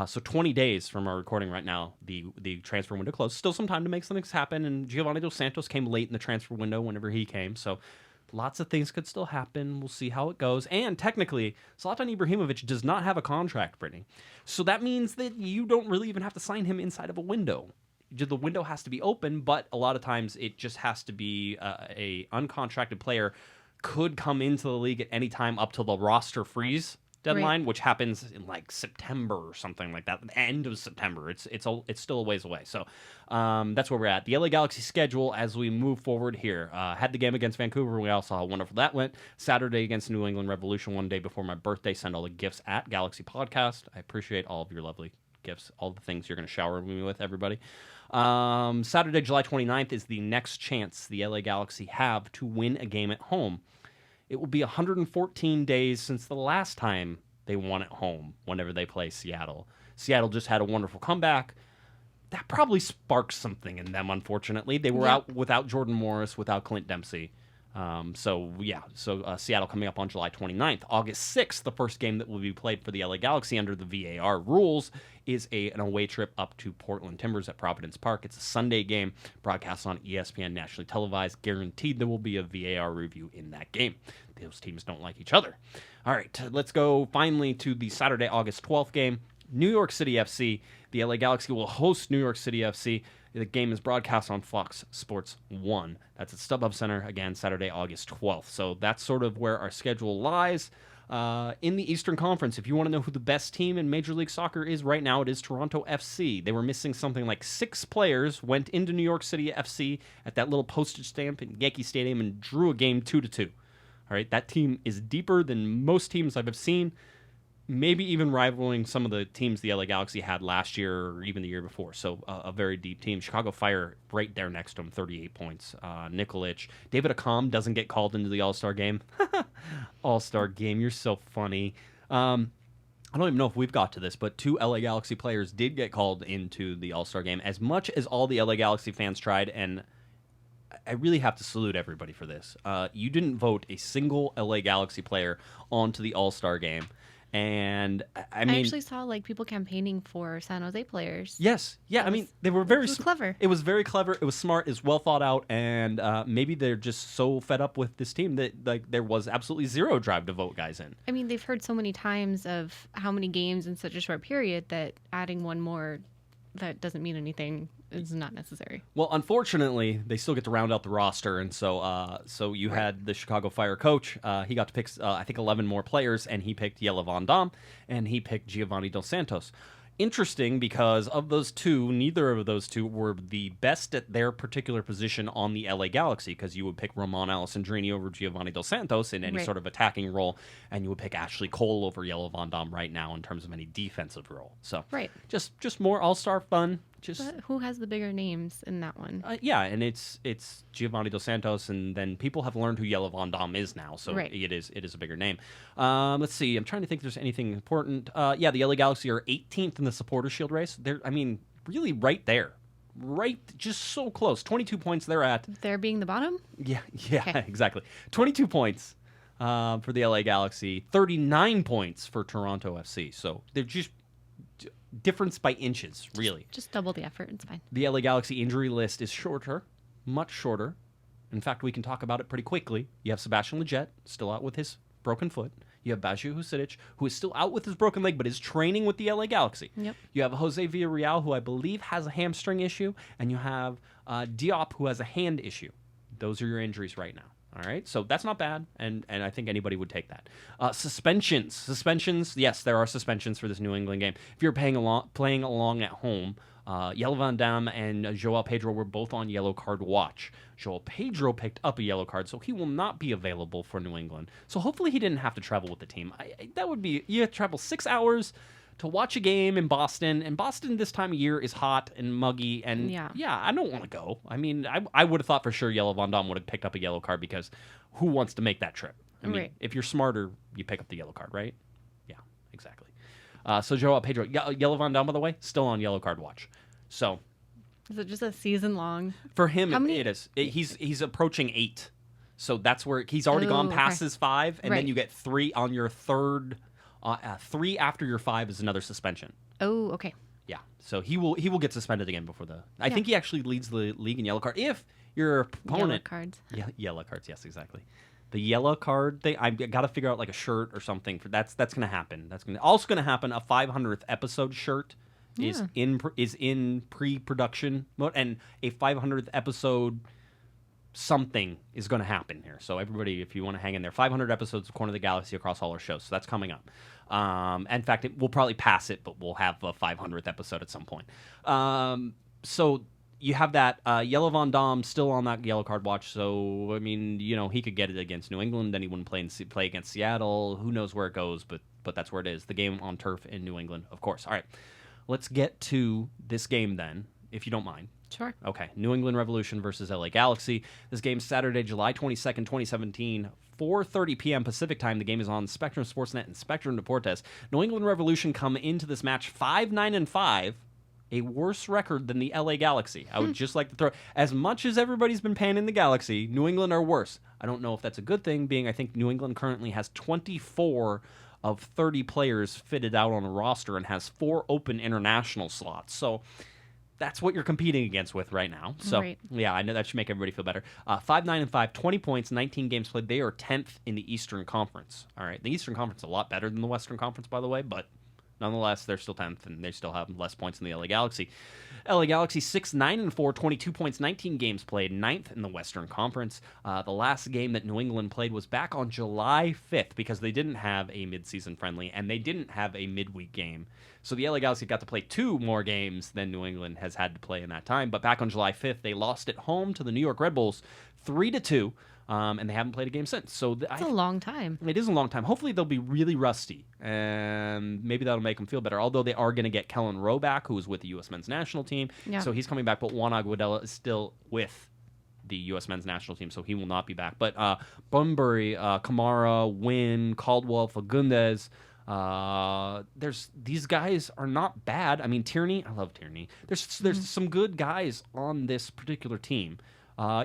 So 20 days from our recording right now, the transfer window closed. Still some time to make some things happen, and Giovanni Dos Santos came late in the transfer window whenever he came. So lots of things could still happen. We'll see how it goes. And technically, Zlatan Ibrahimovic does not have a contract, Brittany. So that means that you don't really even have to sign him inside of a window. The window has to be open, but a lot of times it just has to be a uncontracted player could come into the league at any time up till the roster freeze deadline, which happens in like September or something like that, the end of September. It's still a ways away. So that's where we're at. The LA Galaxy schedule as we move forward here. Had the game against Vancouver. We all saw how wonderful that went. Saturday against New England Revolution, one day before my birthday. Send all the gifts at Galaxy Podcast. I appreciate all of your lovely gifts, all the things you're going to shower me with, everybody. Saturday, July 29th is the next chance the LA Galaxy have to win a game at home. It will be 114 days since the last time they won at home whenever they play Seattle. Seattle just had a wonderful comeback. That probably sparked something in them, unfortunately. They were out without Jordan Morris, without Clint Dempsey. So Seattle coming up on July 29th. August 6th, the first game that will be played for the LA Galaxy under the VAR rules is an away trip up to Portland Timbers at Providence Park. It's a Sunday game, broadcast on ESPN, nationally televised. Guaranteed there will be a VAR review in that game. Those teams don't like each other. All right, let's go finally to the Saturday, August 12th game. New York City FC. The LA Galaxy will host New York City FC. The game is broadcast on Fox Sports 1. That's at StubHub Center, again, Saturday, August 12th. So that's sort of where our schedule lies. In the Eastern Conference, if you want to know who the best team in Major League Soccer is right now, it is Toronto FC. They were missing something like 6 players, went into New York City FC at that little postage stamp in Yankee Stadium and drew a game 2-2. All right, that team is deeper than most teams I've seen. Maybe even rivaling some of the teams the LA Galaxy had last year or even the year before. So a very deep team. Chicago Fire right there next to him, 38 points. Nikolic. David Accam doesn't get called into the All-Star game. All-Star game, you're so funny. I don't even know if we've got to this, but 2 LA Galaxy players did get called into the All-Star game. As much as all the LA Galaxy fans tried, and I really have to salute everybody for this. You didn't vote a single LA Galaxy player onto the All-Star game. And I mean, actually saw like people campaigning for San Jose players. Yes, yeah. They were very clever. It was very clever. It was smart. It was well thought out. And maybe they're just so fed up with this team that like there was absolutely zero drive to vote guys in. I mean, they've heard so many times of how many games in such a short period that adding one more that doesn't mean anything is not necessary. Well, unfortunately, they still get to round out the roster, and so you had the Chicago Fire coach. He got to pick, I think, 11 more players, and he picked Jelle Van Damme, and he picked Giovanni Dos Santos. Interesting, because of those two, neither of those two were the best at their particular position on the LA Galaxy, because you would pick Ramon Alessandrini over Giovanni Dos Santos in any sort of attacking role, and you would pick Ashley Cole over Jelle Van Damme right now in terms of any defensive role. So just more all-star fun. But who has the bigger names in that one? Yeah, and it's Giovanni Dos Santos, and then people have learned who Jelle Van Damme is now, so it is a bigger name. Let's see. I'm trying to think if there's anything important. Yeah, the LA Galaxy are 18th in the Supporters Shield race. They're, really right there. Right, just so close. 22 points they're at. They're being the bottom? Yeah, okay. Exactly. 22 points for the LA Galaxy, 39 points for Toronto FC. So they're just difference by inches, really. Just double the effort. It's fine. The LA Galaxy injury list is shorter, much shorter. In fact, we can talk about it pretty quickly. You have Sebastian Lletget, still out with his broken foot. You have Baju Husidic, who is still out with his broken leg, but is training with the LA Galaxy. Yep. You have Jose Villarreal, who I believe has a hamstring issue, and you have Diop, who has a hand issue. Those are your injuries right now. All right, so that's not bad, and I think anybody would take that. Suspensions. Yes, there are suspensions for this New England game. If you're playing along at home, Jelle Van Damme and João Pedro were both on yellow card watch. João Pedro picked up a yellow card, so he will not be available for New England. So hopefully he didn't have to travel with the team. That would be, you have to travel 6 hours to watch a game in Boston, and Boston this time of year is hot and muggy, and I don't want to go. I mean, I would have thought for sure Jelle Van Damme would have picked up a yellow card, because who wants to make that trip? I mean, if you're smarter, you pick up the yellow card, right? Yeah, exactly. So João Pedro, Jelle Van Damme, by the way, still on yellow card watch. So is it just a season long? For him, it is. He's approaching 8, so that's where he's already gone past his 5, and then you get 3 on your third. 3 after your 5 is another suspension. Oh, okay. Yeah, so he will get suspended again before the. I think he actually leads the league in yellow card. If your opponent yellow cards. Yeah, yellow cards. Yes, exactly. The yellow card thing. I got to figure out like a shirt or something for that's going to happen. That's also going to happen. A 500th episode shirt is in pre-production mode, and a 500th episode. Something is going to happen here. So everybody, if you want to hang in there, 500 episodes of Corner of the Galaxy across all our shows. So that's coming up. In fact, we'll probably pass it, but we'll have a 500th episode at some point. So you have that Jelle Van Damme still on that yellow card watch. So, I mean, he could get it against New England. Then he wouldn't play against Seattle. Who knows where it goes, but that's where it is. The game on turf in New England, of course. All right, let's get to this game then, if you don't mind. Sure. Okay, New England Revolution versus LA Galaxy. This game's Saturday, July 22nd, 2017, 4:30 p.m. Pacific time. The game is on Spectrum Sportsnet and Spectrum Deportes. New England Revolution come into this match 5-9-5. a worse record than the LA Galaxy. I would just like to throw, as much as everybody's been panning the Galaxy, New England are worse. I don't know if that's a good thing, being I think New England currently has 24 of 30 players fitted out on a roster and has 4 open international slots. So that's what you're competing against with right now. So, yeah, I know that should make everybody feel better. 5-9-5, 20 points, 19 games played. They are 10th in the Eastern Conference. All right, the Eastern Conference is a lot better than the Western Conference, by the way, but nonetheless, they're still 10th, and they still have less points than the LA Galaxy. LA Galaxy 6-9-4, 22 points, 19 games played, 9th in the Western Conference. The last game that New England played was back on July 5th because they didn't have a midseason friendly, and they didn't have a midweek game. So the LA Galaxy got to play 2 more games than New England has had to play in that time. But back on July 5th, they lost at home to the New York Red Bulls 3-2. And they haven't played a game since. So it's a long time. It is a long time. Hopefully they'll be really rusty, and maybe that'll make them feel better. Although they are going to get Kellen Rowe back, who is with the U.S. men's national team. Yeah. So he's coming back, but Juan Aguadella is still with the U.S. men's national team, so he will not be back. But Bunbury, Kamara, Wynn, Caldwell, Fagundes, these guys are not bad. I mean, Tierney, I love Tierney. There's some good guys on this particular team.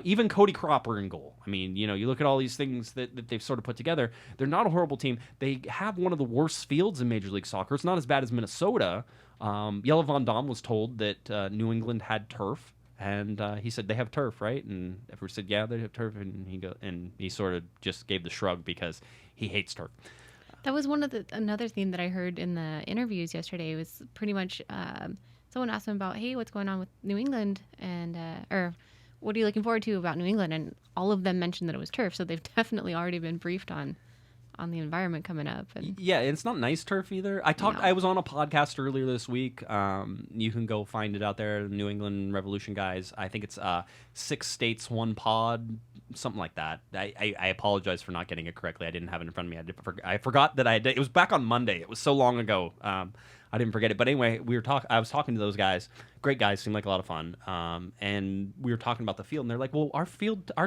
Even Cody Cropper in goal. I mean, you look at all these things that they've sort of put together. They're not a horrible team. They have one of the worst fields in Major League Soccer. It's not as bad as Minnesota. Jelle Van Dam was told that New England had turf, and he said, they have turf, right? And everyone said, yeah, they have turf, and he sort of just gave the shrug because he hates turf. That was another theme that I heard in the interviews yesterday. Was pretty much someone asked him about, hey, what's going on with New England, and or what are you looking forward to about New England? And all of them mentioned that it was turf, so they've definitely already been briefed on the environment coming up. And yeah, it's not nice turf either. I was on a podcast earlier this week. You can go find it out there, the New England Revolution guys. I think it's 6 states, 1 pod, something like that. I apologize for not getting it correctly. I didn't have it in front of me. I forgot that it was back on Monday. It was so long ago. I didn't forget it. But anyway, I was talking to those guys. Great guys, seemed like a lot of fun. And we were talking about the field, and they're like, well, our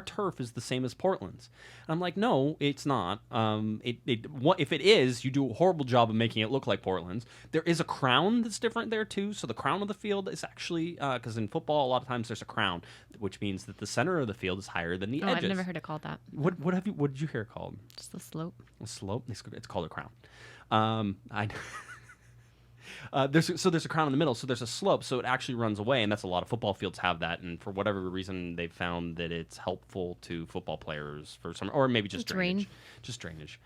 turf is the same as Portland's. And I'm like, no, it's not. If it is, you do a horrible job of making it look like Portland's. There is a crown that's different there, too. So the crown of the field is actually, because in football, a lot of times there's a crown, which means that the center of the field is higher than the edges. I've never heard it called that. What did you hear it called? Just the slope. A slope? It's called a crown. There's a crown in the middle, so there's a slope, so it actually runs away, and that's a lot of football fields have that, and for whatever reason, they've found that it's helpful to football players for some, or maybe just drainage. Just drainage.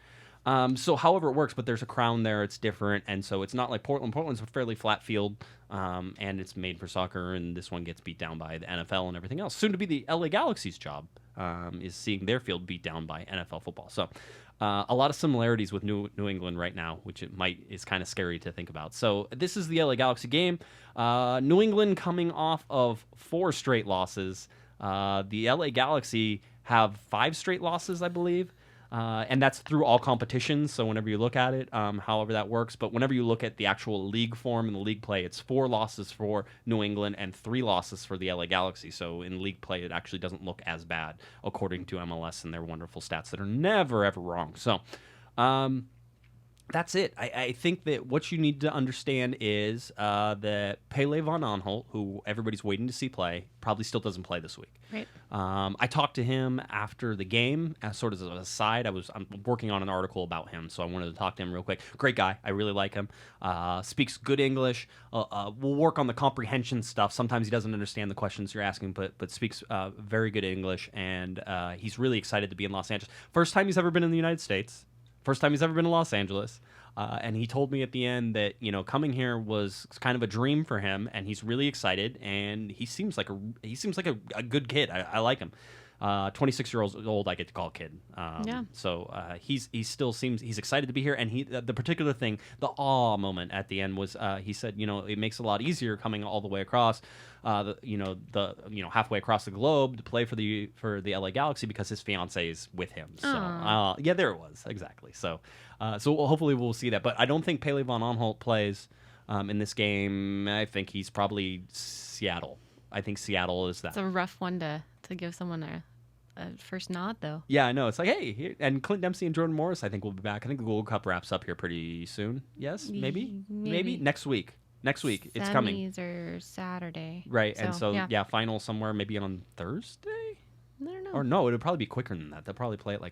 So however it works, but there's a crown there, it's different, and so it's not like Portland. Portland's a fairly flat field, and it's made for soccer, and this one gets beat down by the NFL and everything else. Soon to be the LA Galaxy's job is seeing their field beat down by NFL football. So a lot of similarities with New England right now, which is kind of scary to think about. So this is the LA Galaxy game. New England coming off of 4 straight losses. The LA Galaxy have 5 straight losses, I believe. And that's through all competitions, so whenever you look at it, however that works. But whenever you look at the actual league form and the league play, it's 4 losses for New England and 3 losses for the LA Galaxy. So in league play, it actually doesn't look as bad, according to MLS and their wonderful stats that are never, ever wrong. So that's it. I think that what you need to understand is that Pele Van Aanholt, who everybody's waiting to see play, probably still doesn't play this week. Right. I talked to him after the game, as sort of as an aside. I'm working on an article about him, so I wanted to talk to him real quick. Great guy. I really like him. Speaks good English. We'll work on the comprehension stuff. Sometimes he doesn't understand the questions you're asking, but speaks very good English, and he's really excited to be in Los Angeles. First time he's ever been in the United States. First time he's ever been to Los Angeles. And he told me at the end that, coming here was kind of a dream for him, and he's really excited, and he seems like a good kid. I like him. 26 years old, I get to call kid. Yeah. So he still seems he's excited to be here, and the particular thing, the awe moment at the end was he said, it makes it a lot easier coming all the way across, halfway across the globe to play for the LA Galaxy because his fiance is with him. So yeah, there it was exactly. So hopefully we'll see that, but I don't think Pele Van Aanholt plays in this game. I think he's probably Seattle. I think Seattle is that. It's a rough one to give someone a first nod, though. Yeah, I know. It's like, hey, here, and Clint Dempsey and Jordan Morris, I think, will be back. I think the Gold Cup wraps up here pretty soon. Yes, maybe next week. Next week. It's coming. Semis are Saturday. Right, and so, yeah. final somewhere maybe on Thursday? I don't know. Or no, it'll probably be quicker than that. They'll probably play it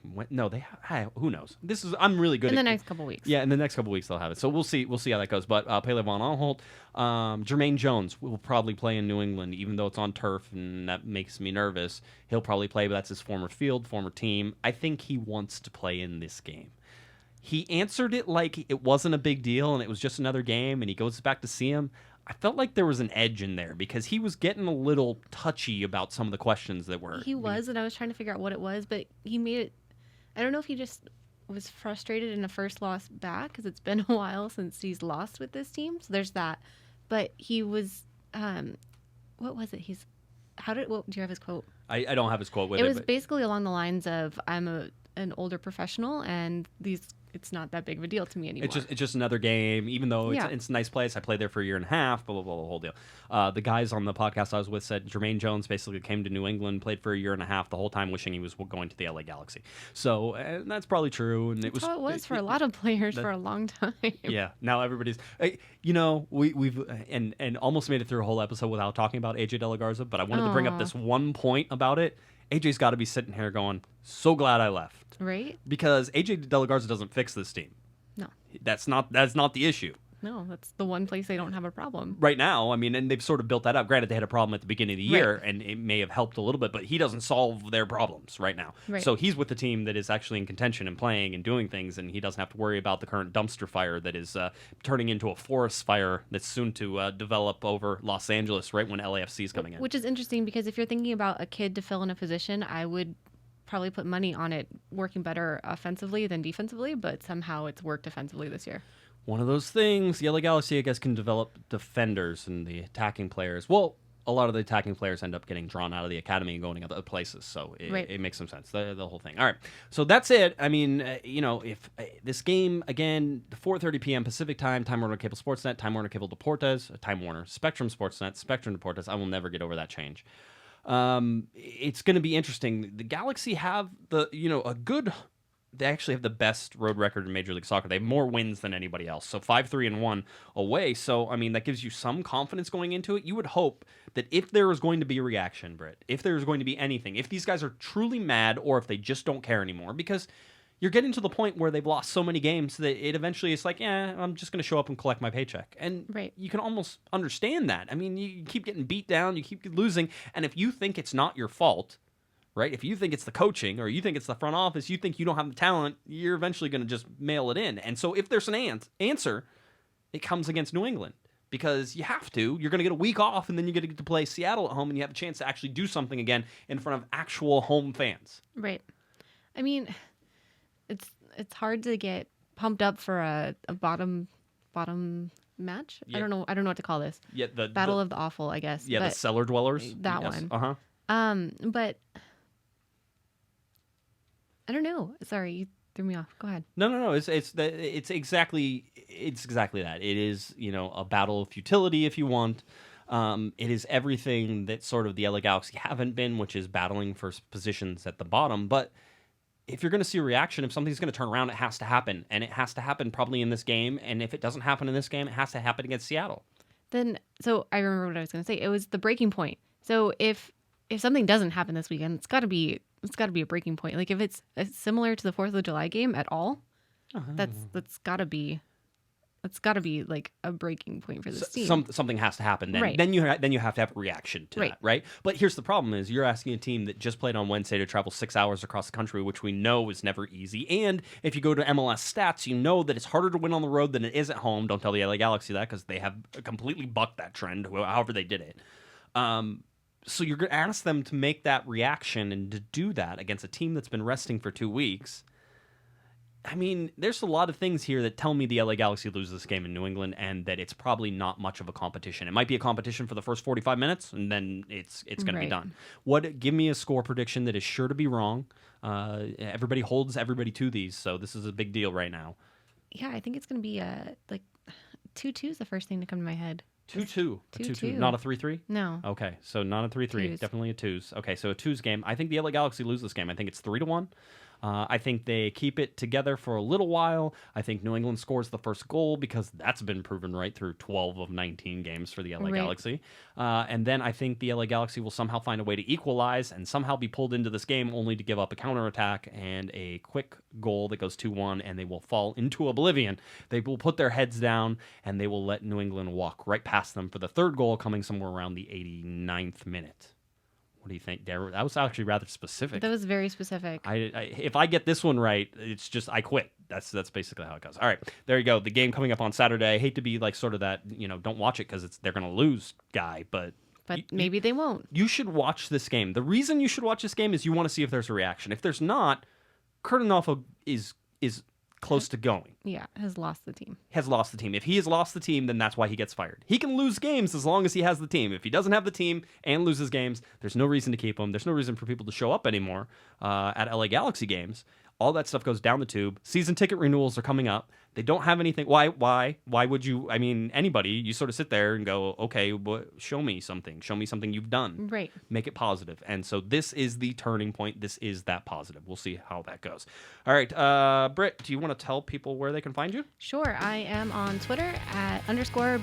who knows? I'm really good in at the next couple weeks. Yeah, in the next couple weeks they'll have it. So we'll see how that goes. But Pele Van Aanholt, Jermaine Jones will probably play in New England, even though it's on turf, and that makes me nervous. He'll probably play, but that's his former field, former team. I think he wants to play in this game. He answered it like it wasn't a big deal and it was just another game, and he goes back to see him. I felt like there was an edge in there because he was getting a little touchy about some of the questions that were. He was, and I was trying to figure out what it was, but he made it. I don't know if he just was frustrated in a first loss back because it's been a while since he's lost with this team. So there's that. But he was, what was it? Do you have his quote? I don't have his quote with it. It was basically along the lines of, I'm an older professional, and it's not that big of a deal to me anymore. It's just another game, even though it's a nice place. I played there for a year and a half, blah, blah, blah, the whole deal. The guys on the podcast I was with said Jermaine Jones basically came to New England, played for a year and a half, the whole time wishing he was going to the LA Galaxy. So that's probably true. And that's how it was for a lot of players for a long time. Yeah, now everybody's... we've and almost made it through a whole episode without talking about AJ De La Garza, but I wanted to bring up this one point about it. AJ's got to be sitting here going, so glad I left. Right? Because AJ De La Garza doesn't fix this team. No. That's not the issue. No, that's the one place they don't have a problem. Right now, I mean, and they've sort of built that up. Granted, they had a problem at the beginning of the year, and it may have helped a little bit, but he doesn't solve their problems right now. Right. So he's with the team that is actually in contention and playing and doing things, and he doesn't have to worry about the current dumpster fire that is turning into a forest fire that's soon to develop over Los Angeles right when LAFC is coming in. Which is interesting because if you're thinking about a kid to fill in a position, I would probably put money on it working better offensively than defensively, but somehow it's worked offensively this year. One of those things. The LA Galaxy, I guess, can develop defenders and the attacking players. Well, a lot of the attacking players end up getting drawn out of the academy and going to other places, so it makes some sense, the whole thing. All right, so that's it. I mean, if this game, again, 4:30 p.m. Pacific time, Time Warner Cable Sportsnet, Time Warner Cable Deportes, Time Warner Spectrum Sportsnet, Spectrum Deportes, I will never get over that change. It's going to be interesting. The Galaxy have they actually have the best road record in Major League Soccer. They have more wins than anybody else. So 5-3-1 away. So, I mean, that gives you some confidence going into it. You would hope that if there is going to be a reaction, Britt, if there is going to be anything, if these guys are truly mad or if they just don't care anymore, because you're getting to the point where they've lost so many games that it eventually is like, I'm just going to show up and collect my paycheck. And you can almost understand that. I mean, you keep getting beat down, you keep losing, and if you think it's not your fault, right? If you think it's the coaching or you think it's the front office, you think you don't have the talent, you're eventually going to just mail it in. And so if there's an answer, it comes against New England because you have to. You're going to get a week off and then you get to play Seattle at home and you have a chance to actually do something again in front of actual home fans. Right. I mean, it's hard to get pumped up for a bottom match. Yeah. I don't know what to call this. Yeah, the Battle of the Awful, I guess. Yeah, the cellar dwellers. That one. But I don't know. Sorry, you threw me off. Go ahead. No. It's exactly that. It is, a battle of futility if you want. It is everything that sort of the LA Galaxy haven't been, which is battling for positions at the bottom. But if you're going to see a reaction, if something's going to turn around, it has to happen, and it has to happen probably in this game. And if it doesn't happen in this game, it has to happen against Seattle. So I remember what I was going to say. It was the breaking point. So if something doesn't happen this weekend, it's got to be a breaking point. Like if it's similar to the 4th of July game at all, that's got to be like a breaking point for this team. Something has to happen. Then, right. then you have to have a reaction to that, right? But here's the problem: is you're asking a team that just played on Wednesday to travel 6 hours across the country, which we know is never easy. And if you go to MLS stats, you know that it's harder to win on the road than it is at home. Don't tell the LA Galaxy that because they have completely bucked that trend, however they did it. So you're going to ask them to make that reaction and to do that against a team that's been resting for 2 weeks. I mean, there's a lot of things here that tell me the LA Galaxy loses this game in New England and that it's probably not much of a competition. It might be a competition for the first 45 minutes, and then it's going to be done. Give me a score prediction that is sure to be wrong. Everybody holds everybody to these, so this is a big deal right now. Yeah, I think it's going to be 2-2 is the first thing to come to my head. 2-2. 2-2. Not a 3-3? No. Okay, so not a 3-3. Definitely a 2s. Okay, so a 2s game. I think the LA Galaxy lose this game. I think it's 3-1. I think they keep it together for a little while. I think New England scores the first goal because that's been proven right through 12 of 19 games for the LA Galaxy. And then I think the LA Galaxy will somehow find a way to equalize and somehow be pulled into this game only to give up a counterattack and a quick goal that goes 2-1, and they will fall into oblivion. They will put their heads down, and they will let New England walk right past them for the third goal coming somewhere around the 89th minute. What do you think, Deborah? That was actually rather specific. That was very specific. If I get this one right, it's just I quit. That's basically how it goes. All right, there you go. The game coming up on Saturday. I hate to be like sort of that, don't watch it because they're going to lose guy, but maybe they won't. You should watch this game. The reason you should watch this game is you want to see if there's a reaction. If there's not, Kurtanov is close to going. Yeah, has lost the team. If he has lost the team, then that's why he gets fired. He can lose games as long as he has the team. If he doesn't have the team and loses games, there's no reason to keep him. There's no reason for people to show up anymore at LA Galaxy games. All that stuff goes down the tube. Season ticket renewals are coming up. They don't have anything. Why would you? I mean, anybody, you sort of sit there and go, okay, show me something. Show me something you've done. Right. Make it positive. And so this is the turning point. This is that positive. We'll see how that goes. All right. Britt, do you want to tell people where they can find you? Sure. I am on Twitter at _BrittJo,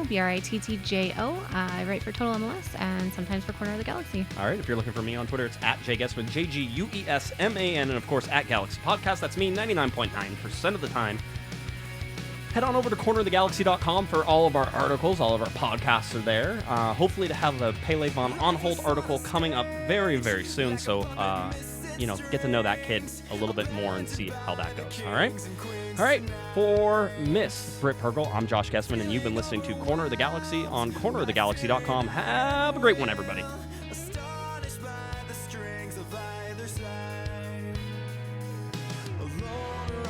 BrittJo. I write for Total MLS and sometimes for Corner of the Galaxy. All right. If you're looking for me on Twitter, it's at Guesman, JGUESMAN, and of course at Galaxy Podcast. That's me 99.9% of the time. Head on over to cornerofthegalaxy.com for all of our articles. All of our podcasts are there. Hopefully to have a Pele Von On Hold article coming up very, very soon. So, get to know that kid a little bit more and see how that goes. All right? All right. For Miss Britt Pergl, I'm Josh Guesman, and you've been listening to Corner of the Galaxy on cornerofthegalaxy.com. Have a great one, everybody.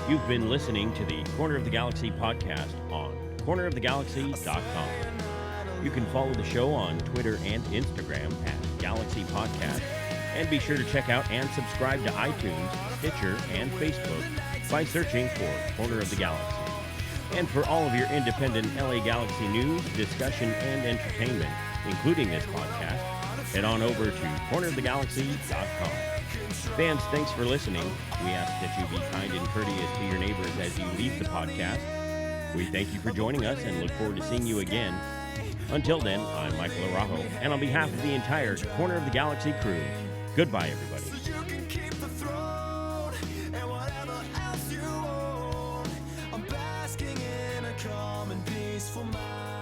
You've been listening to the Corner of the Galaxy podcast on cornerofthegalaxy.com. You can follow the show on Twitter and Instagram at Galaxy Podcast, and be sure to check out and subscribe to iTunes, Stitcher, and Facebook by searching for Corner of the Galaxy. And for all of your independent LA Galaxy news, discussion, and entertainment, including this podcast, head on over to cornerofthegalaxy.com. Fans, thanks for listening. We ask that you be kind and courteous to your neighbors as you leave the podcast. We thank you for joining us and look forward to seeing you again. Until then, I'm Michael Araujo, and on behalf of the entire Corner of the Galaxy crew, goodbye, everybody. I'm basking in a calm and peaceful mind.